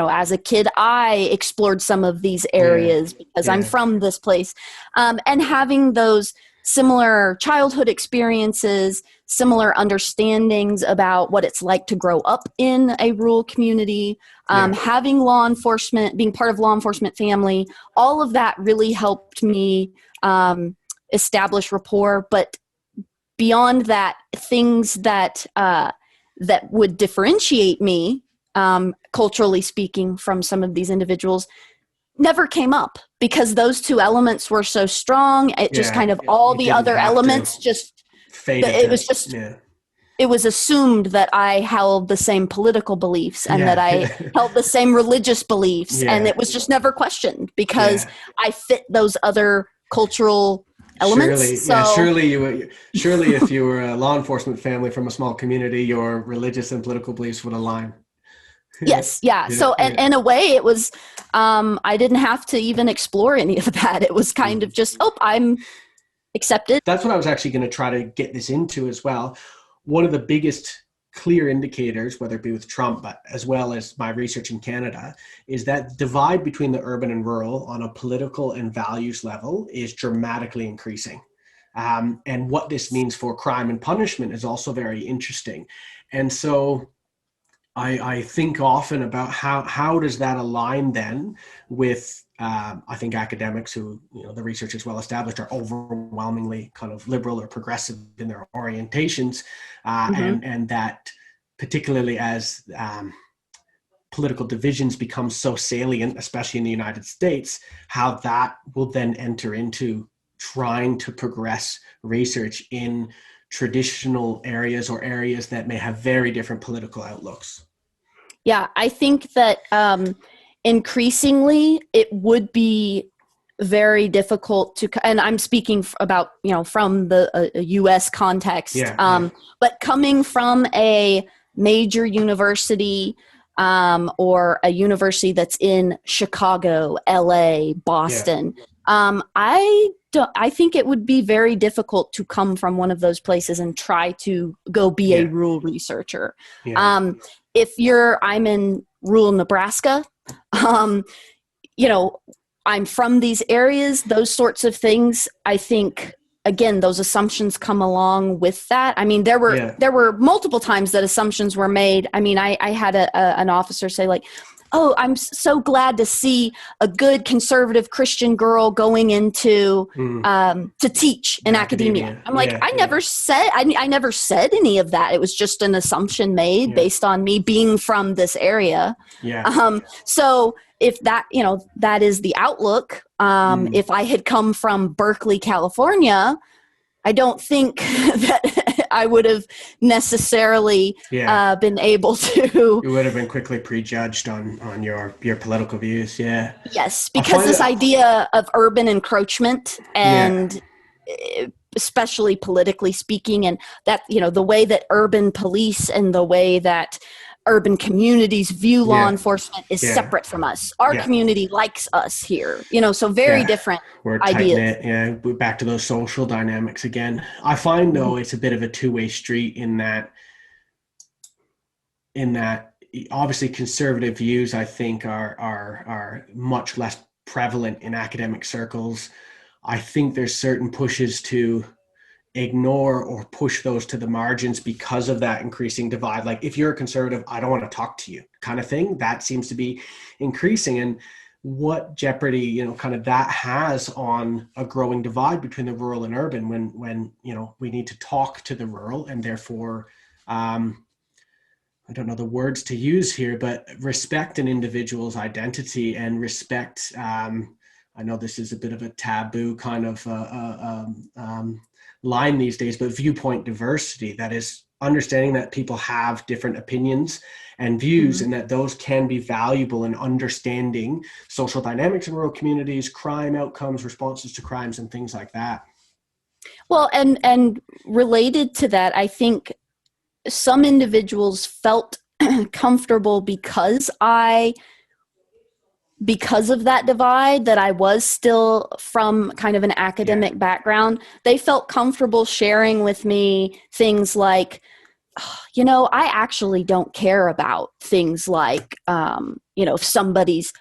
As a kid, I explored some of these areas because I'm from this place. And having those similar childhood experiences, similar understandings about what it's like to grow up in a rural community, having law enforcement, being part of law enforcement family, all of that really helped me establish rapport. But beyond that, things that would differentiate me, culturally speaking, from some of these individuals never came up because those two elements were so strong. It just kind of all the other elements just faded. It was just it was assumed that I held the same political beliefs and that I held the same religious beliefs, and it was just never questioned because I fit those other cultural elements. Surely if you were a law enforcement family from a small community, your religious and political beliefs would align. Yes. So in a way it was, I didn't have to even explore any of that. It was kind of just, I'm accepted. That's what I was actually going to try to get this into as well. One of the biggest clear indicators, whether it be with Trump, but as well as my research in Canada, is that divide between the urban and rural on a political and values level is dramatically increasing. And what this means for crime and punishment is also very interesting. And so I think often about how does that align then with, I think academics who, the research is well established, are overwhelmingly kind of liberal or progressive in their orientations. And that particularly as political divisions become so salient, especially in the United States, how that will then enter into trying to progress research in traditional areas or areas that may have very different political outlooks. Yeah, I think that increasingly it would be very difficult to, and I'm speaking about, from the U.S. context, but coming from a major university or a university that's in Chicago, L.A., Boston, I think it would be very difficult to come from one of those places and try to go be a rural researcher. I'm in rural Nebraska, I'm from these areas, those sorts of things. I think, again, those assumptions come along with that. I mean, there were multiple times that assumptions were made. I mean, I had an officer say like, "Oh, I'm so glad to see a good conservative Christian girl going into to teach in academia." I'm like, I never said any of that. It was just an assumption made based on me being from this area. So if that, that is the outlook, if I had come from Berkeley, California, I don't think that I would have necessarily been able to. You would have been quickly prejudged on your political views. Yeah. Yes, because this idea of urban encroachment and especially politically speaking, and that, the way that urban police and the way that urban communities view law enforcement is separate from us. Our community likes us here, so very different We're ideas. tight-knit. We're back to those social dynamics again. I find though it's a bit of a two-way street in that obviously conservative views, I think, are much less prevalent in academic circles. I think there's certain pushes to ignore or push those to the margins because of that increasing divide. Like, if you're a conservative, I don't want to talk to you kind of thing. That seems to be increasing. And what jeopardy, kind of that has on a growing divide between the rural and urban when we need to talk to the rural, and therefore, I don't know the words to use here, but respect an individual's identity and respect. I know this is a bit of a taboo kind of line these days, but viewpoint diversity, that is understanding that people have different opinions and views, and that those can be valuable in understanding social dynamics in rural communities, crime outcomes, responses to crimes, and things like that. Well, and related to that, I think some individuals felt comfortable because of that divide, that I was still from kind of an academic background. They felt comfortable sharing with me things like, I actually don't care about things like, if somebody's,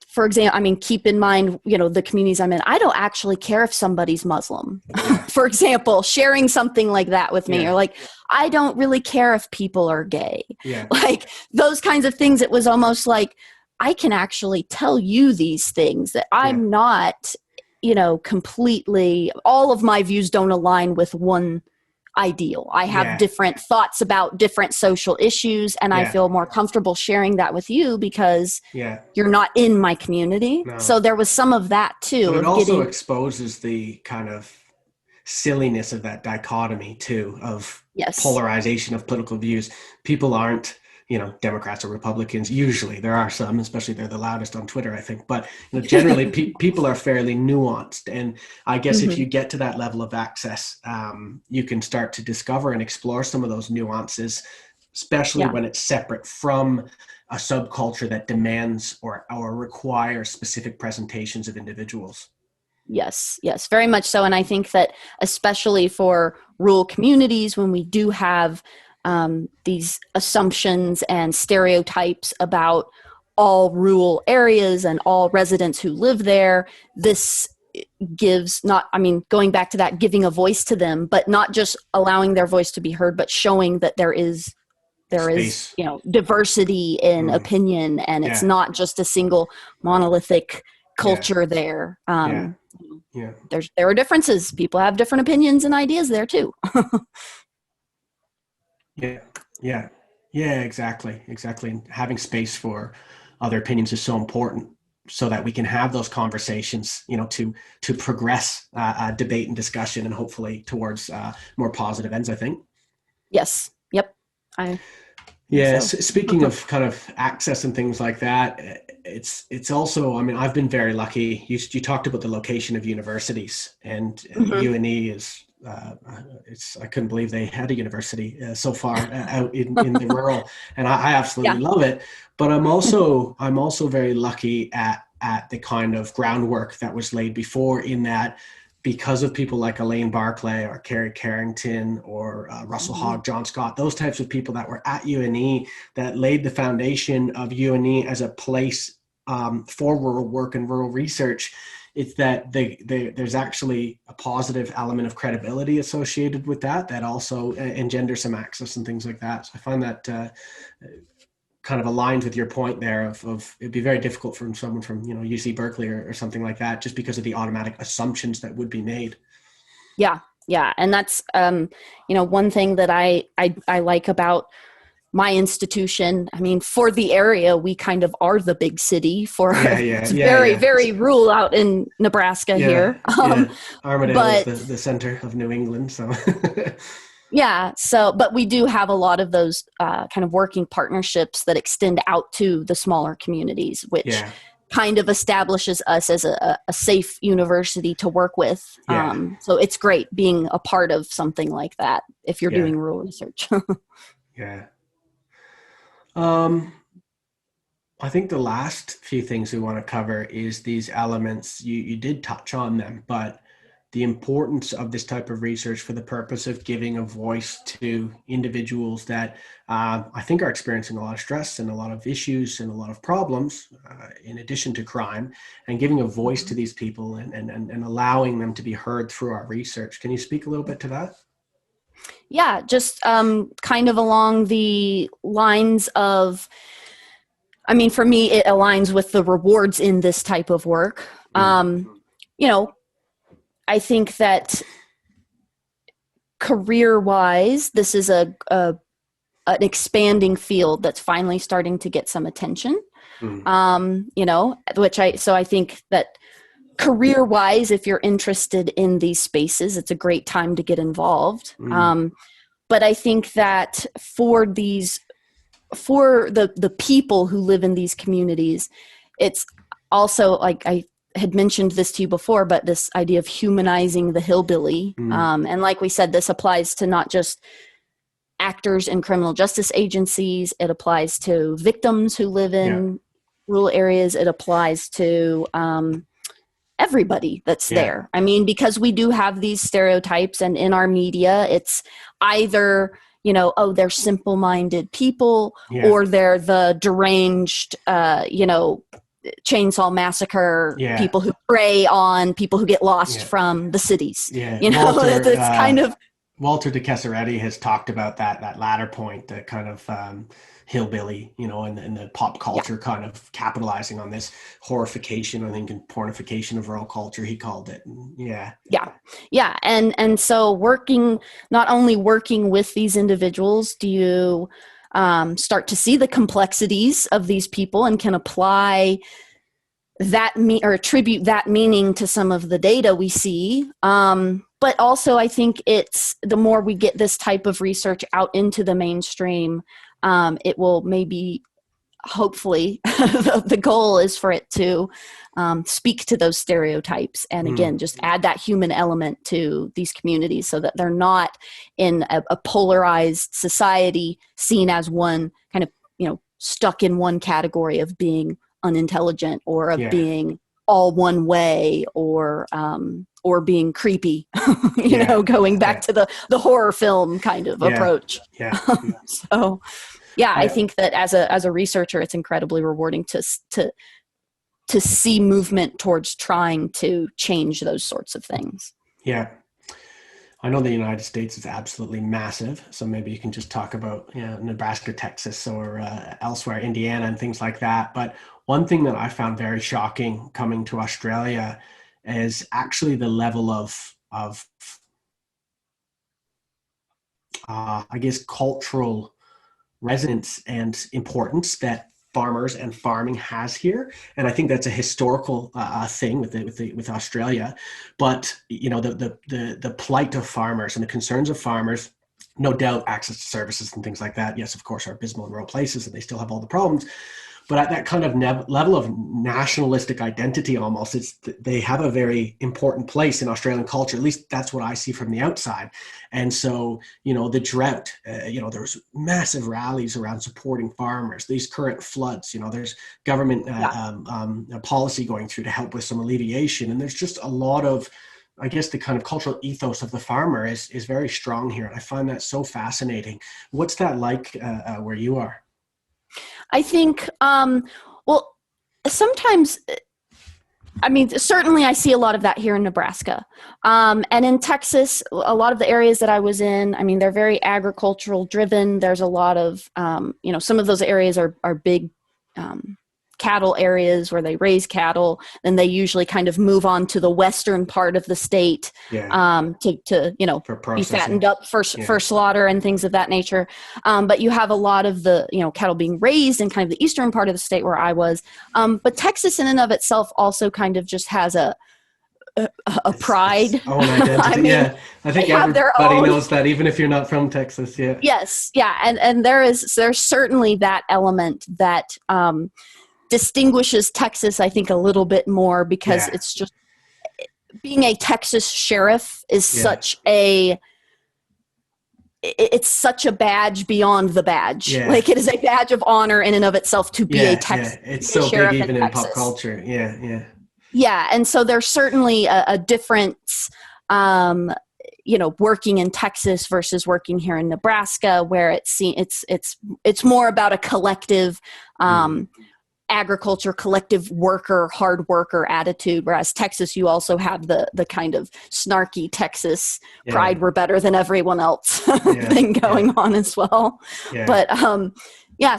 for example, keep in mind, the communities I'm in, I don't actually care if somebody's Muslim, for example, sharing something like that with me, or like, I don't really care if people are gay, like those kinds of things. It was almost like, I can actually tell you these things, that I'm not, completely, all of my views don't align with one ideal. I have different thoughts about different social issues, and I feel more comfortable sharing that with you because you're not in my community. No. So there was some of that too. But it also exposes the kind of silliness of that dichotomy too, of polarization of political views. People aren't, Democrats or Republicans. Usually there are some, especially they're the loudest on Twitter, I think. But generally people are fairly nuanced. And I guess if you get to that level of access, you can start to discover and explore some of those nuances, especially when it's separate from a subculture that demands or requires specific presentations of individuals. Yes, very much so. And I think that especially for rural communities, when we do have these assumptions and stereotypes about all rural areas and all residents who live there, this gives going back to that, giving a voice to them, but not just allowing their voice to be heard, but showing that there is diversity in opinion, and it's not just a single monolithic culture there. There are differences. People have different opinions and ideas there too. Exactly. And having space for other opinions is so important, so that we can have those conversations, to progress debate and discussion, and hopefully towards more positive ends, I think. Yes. Yep. Speaking of kind of access and things like that, it's also, I've been very lucky. You talked about the location of universities, and UNE is, I couldn't believe they had a university so far out in the rural, and I absolutely love it. But I'm also very lucky at the kind of groundwork that was laid before, in that, because of people like Elaine Barclay or Carrie Carrington or Russell Hogg, John Scott, those types of people that were at UNE, that laid the foundation of UNE as a place for rural work and rural research. It's that there's actually a positive element of credibility associated with that also engenders some access and things like that. So I find that kind of aligns with your point there of it'd be very difficult for someone from UC Berkeley or something like that, just because of the automatic assumptions that would be made. And that's one thing that I like about my institution, I mean, for the area, we kind of are the big city for it's very rural out in Nebraska here. Armadale but is the center of New England, so yeah, so but we do have a lot of those kind of working partnerships that extend out to the smaller communities, which kind of establishes us as a safe university to work with. So it's great being a part of something like that if you're doing rural research. I think the last few things we want to cover is these elements. You did touch on them, but the importance of this type of research for the purpose of giving a voice to individuals that I think are experiencing a lot of stress and a lot of issues and a lot of problems in addition to crime, and giving a voice to these people and allowing them to be heard through our research. Can you speak a little bit to that? Yeah, just kind of along the lines of, I mean, for me, it aligns with the rewards in this type of work. I think that career-wise, this is an expanding field that's finally starting to get some attention. I think that career-wise, if you're interested in these spaces, it's a great time to get involved. But I think that for the people who live in these communities, it's also, like I had mentioned this to you before, but this idea of humanizing the hillbilly. And like we said, this applies to not just actors in criminal justice agencies. It applies to victims who live in rural areas. It applies to everybody that's there. I mean, because we do have these stereotypes, and in our media, it's either, they're simple-minded people, or they're the deranged, chainsaw massacre people who prey on people who get lost from the cities. It's kind of Walter de Casaretti has talked about that latter point, the kind of hillbilly, and the pop culture kind of capitalizing on this horrification, I think, and pornification of rural culture, he called it. And so not only working with these individuals, do you start to see the complexities of these people and can apply that or attribute that meaning to some of the data we see. But also, I think it's the more we get this type of research out into the mainstream, it will maybe, hopefully, the goal is for it to speak to those stereotypes. And again, just add that human element to these communities so that they're not in a polarized society seen as one kind of, stuck in one category of being unintelligent or of being all one way or being creepy, going back to the horror film kind of approach. So, I think that as a researcher, it's incredibly rewarding to see movement towards trying to change those sorts of things. Yeah. I know the United States is absolutely massive, so maybe you can just talk about Nebraska, Texas, or elsewhere, Indiana, and things like that. But one thing that I found very shocking coming to Australia is actually the level of I guess, cultural resonance and importance that farmers and farming has here. And I think that's a historical thing with Australia. But the plight of farmers and the concerns of farmers, no doubt access to services and things like that, yes, of course, are abysmal in rural places and they still have all the problems. But at that kind of level of nationalistic identity, almost, they have a very important place in Australian culture. At least that's what I see from the outside. And so, the drought, there was massive rallies around supporting farmers. These current floods, there's government policy going through to help with some alleviation. And there's just a lot of, I guess, the kind of cultural ethos of the farmer is very strong here. And I find that so fascinating. What's that like where you are? I think, sometimes, certainly I see a lot of that here in Nebraska. And in Texas, a lot of the areas that I was in, they're very agricultural driven. There's a lot of, some of those areas are big cattle areas where they raise cattle, then they usually kind of move on to the western part of the state to be fattened up for slaughter and things of that nature. But you have a lot of the cattle being raised in kind of the eastern part of the state where I was. But Texas in and of itself also kind of just has a pride. Its own identity. I think everybody knows that, even if you're not from Texas. Yes. And there's certainly that element that distinguishes Texas, I think, a little bit more, because it's just being a Texas sheriff is such a badge beyond the badge. Like, it is a badge of honor in and of itself to be a Texas. It's so big even in pop culture. Yeah, and so there's certainly a difference, working in Texas versus working here in Nebraska, where it's more about a collective agriculture, collective worker, hard worker attitude. Whereas Texas, you also have the kind of snarky Texas pride, we're better than everyone else thing going on as well. But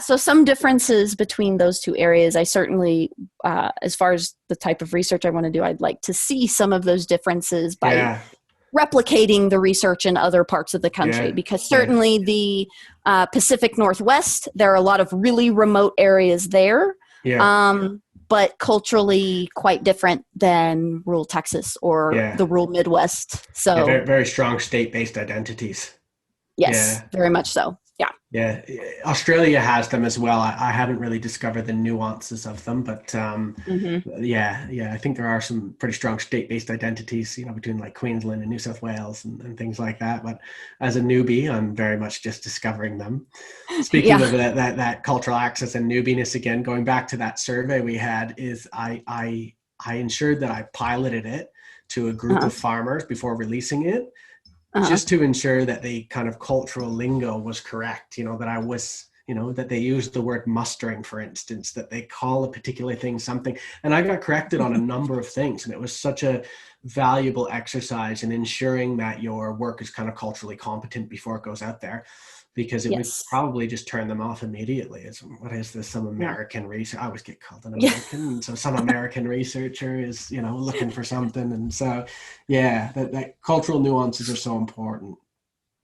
so some differences between those two areas. I certainly, as far as the type of research I want to do, I'd like to see some of those differences by replicating the research in other parts of the country, because certainly the Pacific Northwest, there are a lot of really remote areas there, but culturally quite different than rural Texas or the rural Midwest. So very, very strong state-based identities. Yes, very much so. Yeah, Australia has them as well. I haven't really discovered the nuances of them, but I think there are some pretty strong state-based identities, between like Queensland and New South Wales and things like that. But as a newbie, I'm very much just discovering them. Speaking of that cultural access and newbiness, again, going back to that survey we had, is I ensured that I piloted it to a group of farmers before releasing it. Just to ensure that the kind of cultural lingo was correct, that I was, that they used the word mustering, for instance, that they call a particular thing something. And I got corrected on a number of things. And it was such a valuable exercise in ensuring that your work is kind of culturally competent before it goes out there, because it would probably just turn them off immediately. What is this? Some American research. I always get called an American. So some American researcher is, looking for something. And so, that cultural nuances are so important.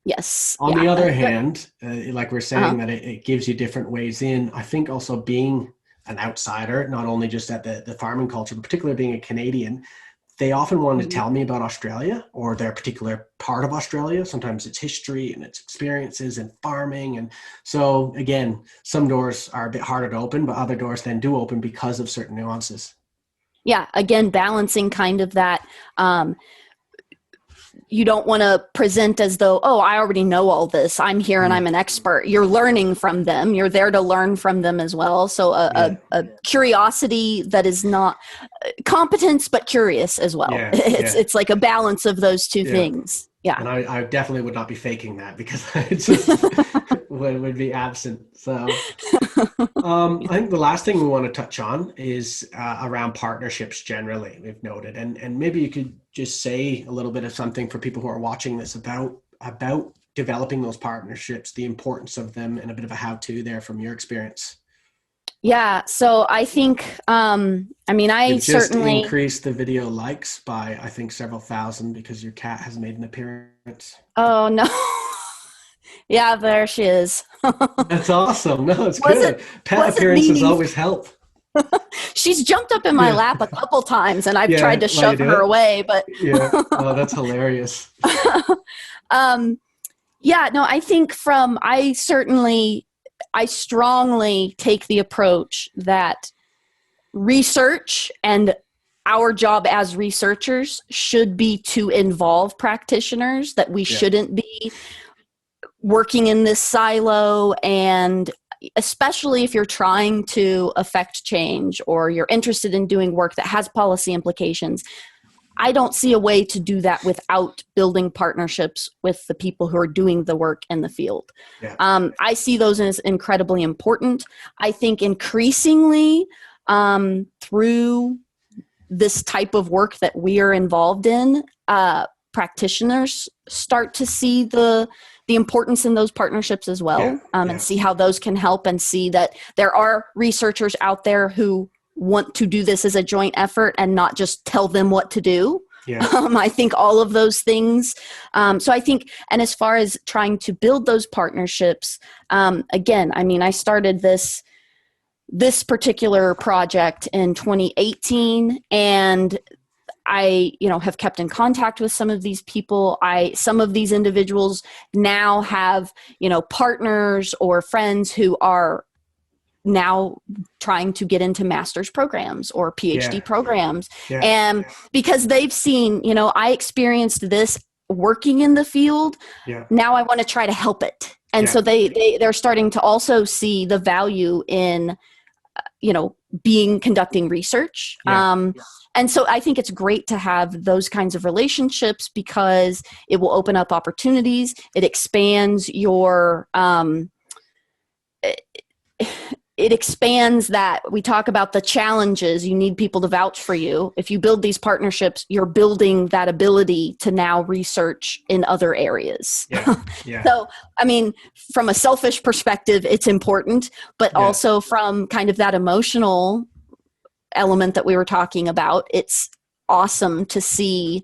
Yes. On the other hand, like we're saying, that it gives you different ways in. I think also being an outsider, not only just at the farming culture, but particularly being a Canadian, they often want to tell me about Australia or their particular part of Australia. Sometimes it's history and its experiences and farming. And so, again, some doors are a bit harder to open, but other doors then do open because of certain nuances. Yeah, again, balancing kind of that. You don't want to present as though, I already know all this. I'm here and I'm an expert. You're learning from them. You're there to learn from them as well. So a curiosity that is not competence, but curious as well. It's like a balance of those two things. Yeah. And I definitely would not be faking that, because it just would be absent. So I think the last thing we want to touch on is around partnerships generally, we've noted. And maybe you could just say a little bit of something for people who are watching this about developing those partnerships, the importance of them, and a bit of a how-to there from your experience. Yeah, so I think, You've just increased the video likes by, I think, several thousand, because your cat has made an appearance. Oh, no. Yeah, there she is. That's awesome. No, it's good. Pet appearances always help. She's jumped up in my lap a couple times, and I've tried to shove her away, but oh, that's hilarious. I think I strongly take the approach that research and our job as researchers should be to involve practitioners, that we shouldn't be working in this silo. And especially if you're trying to affect change or you're interested in doing work that has policy implications, I don't see a way to do that without building partnerships with the people who are doing the work in the field. I see those as incredibly important. I think increasingly through this type of work that we are involved in, practitioners start to see the importance in those partnerships as well, and see how those can help, and see that there are researchers out there who want to do this as a joint effort and not just tell them what to do. I think all of those things. So I think, and as far as trying to build those partnerships, again, I mean, I started this particular project in 2018, and I, have kept in contact with some of these people. Some of these individuals now have, partners or friends who are now trying to get into master's programs or PhD programs. And because they've seen, I experienced this working in the field. Now I want to try to help it. And so they're starting to also see the value in, conducting research. And so I think it's great to have those kinds of relationships, because it will open up opportunities. It expands your, it expands that. We talk about the challenges. You need people to vouch for you. If you build these partnerships, you're building that ability to now research in other areas. So, I mean, from a selfish perspective, it's important, but also from kind of that emotional element that we were talking about, it's awesome to see,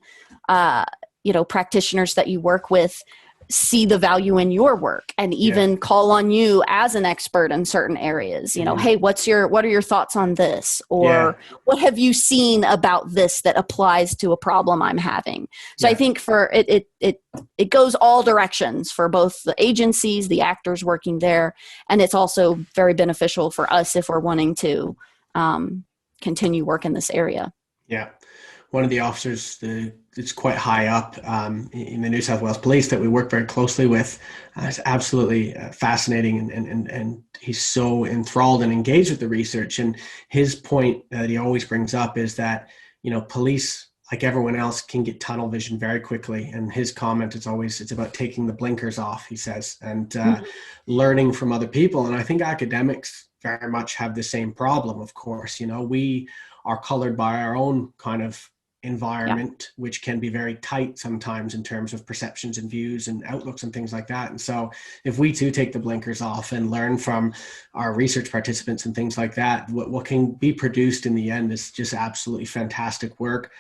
practitioners that you work with see the value in your work and even call on you as an expert in certain areas. Hey, what are your thoughts on this? Or what have you seen about this that applies to a problem I'm having? So I think for it goes all directions for both the agencies, the actors working there, and it's also very beneficial for us if we're wanting to continue work in this area. One of the officers, it's quite high up in the New South Wales Police that we work very closely with. It's absolutely fascinating, and he's so enthralled and engaged with the research. And his point that he always brings up is that, police, like everyone else, can get tunnel vision very quickly. And his comment is always, it's about taking the blinkers off, he says, and learning from other people. And I think academics very much have the same problem, of course. We are colored by our own kind of environment, which can be very tight sometimes in terms of perceptions and views and outlooks and things like that. And so if we too take the blinkers off and learn from our research participants and things like that, what can be produced in the end is just absolutely fantastic work.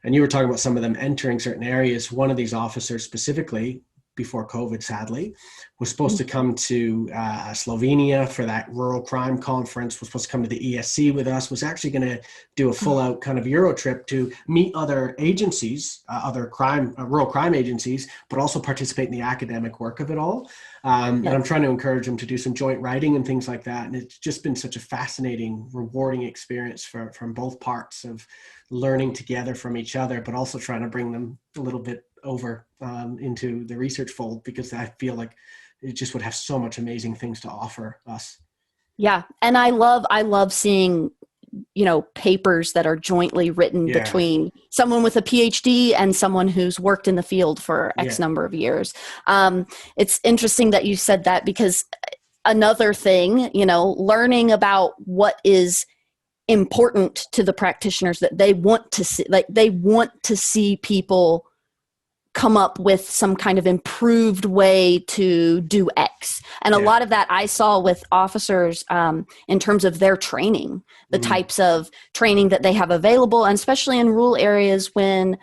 And you were talking about some of them entering certain areas. One of these officers specifically, before COVID, sadly, was supposed to come to Slovenia for that rural crime conference, was supposed to come to the ESC with us, was actually going to do a full out kind of Euro trip to meet other agencies, other rural crime agencies, but also participate in the academic work of it all. And I'm trying to encourage him to do some joint writing and things like that. And it's just been such a fascinating, rewarding experience from both parts of learning together from each other, but also trying to bring them a little bit over into the research fold, because I feel like it just would have so much amazing things to offer us. Yeah. And I love seeing, papers that are jointly written between someone with a PhD and someone who's worked in the field for X number of years. It's interesting that you said that, because another thing, learning about what is important to the practitioners that they want to see, like they want to see people come up with some kind of improved way to do X. And a lot of that I saw with officers in terms of their training, the types of training that they have available, and especially in rural areas when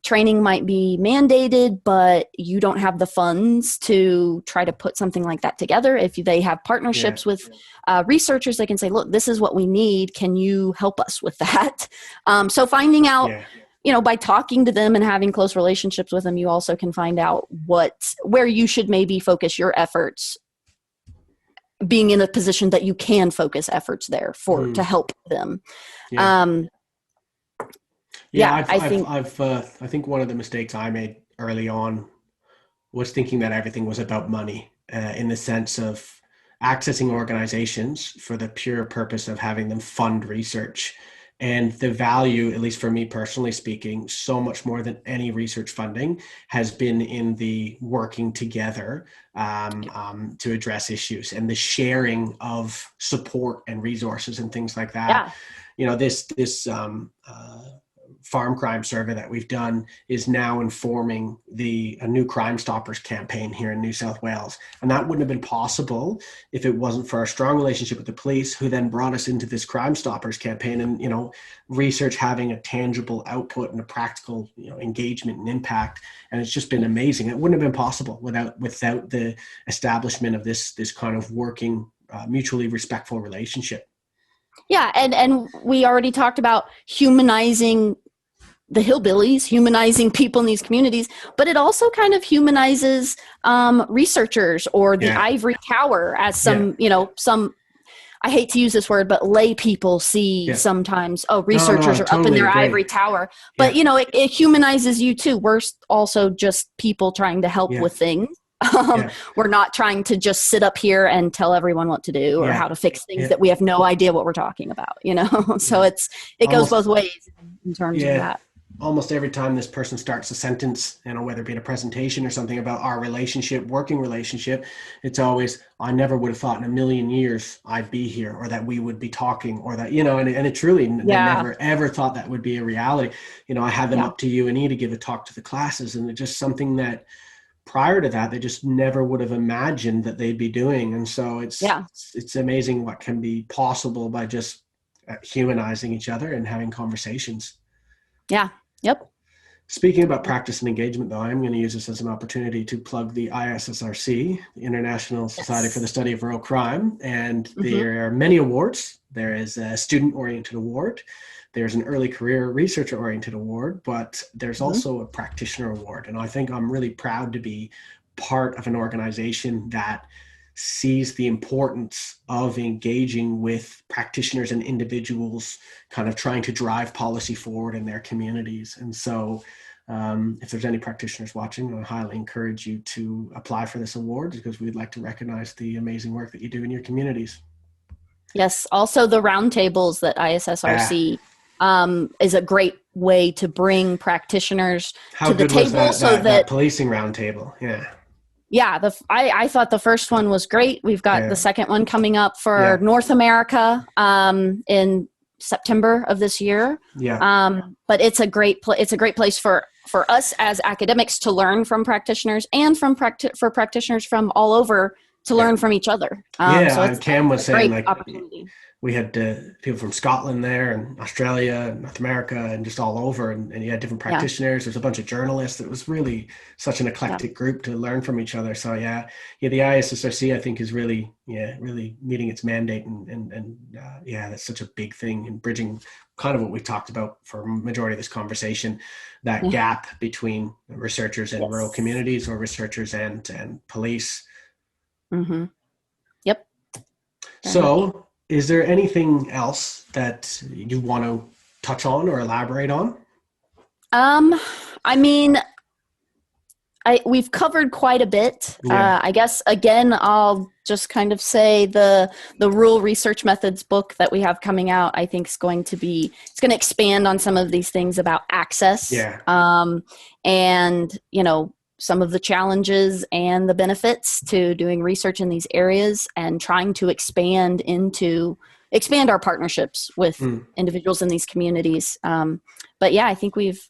training might be mandated, but you don't have the funds to try to put something like that together. If they have partnerships with researchers, they can say, look, this is what we need. Can you help us with that? So finding out, by talking to them and having close relationships with them, you also can find out where you should maybe focus your efforts, being in a position that you can focus efforts there to help them. I think one of the mistakes I made early on was thinking that everything was about money, in the sense of accessing organizations for the pure purpose of having them fund research. And the value, at least for me personally speaking, so much more than any research funding, has been in the working together to address issues and the sharing of support and resources and things like that. This farm crime survey that we've done is now informing a new Crime Stoppers campaign here in New South Wales. And that wouldn't have been possible if it wasn't for our strong relationship with the police, who then brought us into this Crime Stoppers campaign, and, research having a tangible output and a practical, engagement and impact. And it's just been amazing. It wouldn't have been possible without the establishment of this kind of working, mutually respectful relationship. Yeah, and we already talked about humanizing the hillbillies, humanizing people in these communities, but it also kind of humanizes researchers, or the ivory tower, as some, I hate to use this word, but lay people see sometimes. Oh, researchers are totally up in their ivory tower. But, it humanizes you too. We're also just people trying to help with things. We're not trying to just sit up here and tell everyone what to do or how to fix things that we have no idea what we're talking about, So it goes both ways in terms of that. Almost every time this person starts a sentence, whether it be in a presentation or something about our working relationship, it's always, I never would have thought in a million years I'd be here, or that we would be talking, or that, and it truly, they never ever thought that would be a reality. I had them up to UNE to give a talk to the classes, and it's just something that prior to that, they just never would have imagined that they'd be doing. And so it's amazing what can be possible by just humanizing each other and having conversations. Yeah. Yep. Speaking about practice and engagement, though, I'm going to use this as an opportunity to plug the ISSRC, the International Society for the Study of Rural Crime. And there are many awards. There is a student-oriented award. There's an early career researcher-oriented award, but there's also a practitioner award. And I think I'm really proud to be part of an organization that sees the importance of engaging with practitioners and individuals kind of trying to drive policy forward in their communities. And so if there's any practitioners watching, I highly encourage you to apply for this award, because we'd like to recognize the amazing work that you do in your communities. Yes. Also, the roundtables that ISSRC is a great way to bring practitioners to the table. That policing roundtable. Yeah, I thought the first one was great. We've got the second one coming up for North America in September of this year. But it's a great place for us as academics to learn from practitioners, and for practitioners from all over to learn from each other. So Cam was saying, like, we had people from Scotland there, and Australia, and North America, and just all over. And you had different practitioners. There's a bunch of journalists. It was really such an eclectic group to learn from each other. So the ISSRC, I think, is really meeting its mandate. And that's such a big thing in bridging kind of what we talked about for a majority of this conversation, that gap between researchers in rural communities, or researchers and police. Mm-hmm. Yep. So, is there anything else that you want to touch on or elaborate on? We've covered quite a bit. I guess, again, I'll just kind of say the Rural Research Methods book that we have coming out, I think it's going to expand on some of these things about access. And, some of the challenges and the benefits to doing research in these areas, and trying to expand our partnerships with individuals in these communities. But I think we've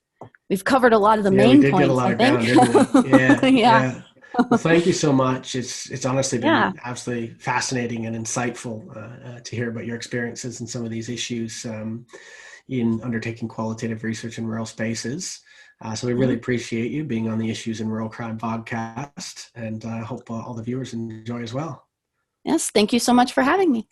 covered a lot of the main points. We did get a lot down, didn't we? Yeah. Well, thank you so much. It's honestly been absolutely fascinating and insightful to hear about your experiences and some of these issues in undertaking qualitative research in rural spaces. So we really appreciate you being on the Issues in Rural Crime podcast, and I hope all the viewers enjoy as well. Yes, thank you so much for having me.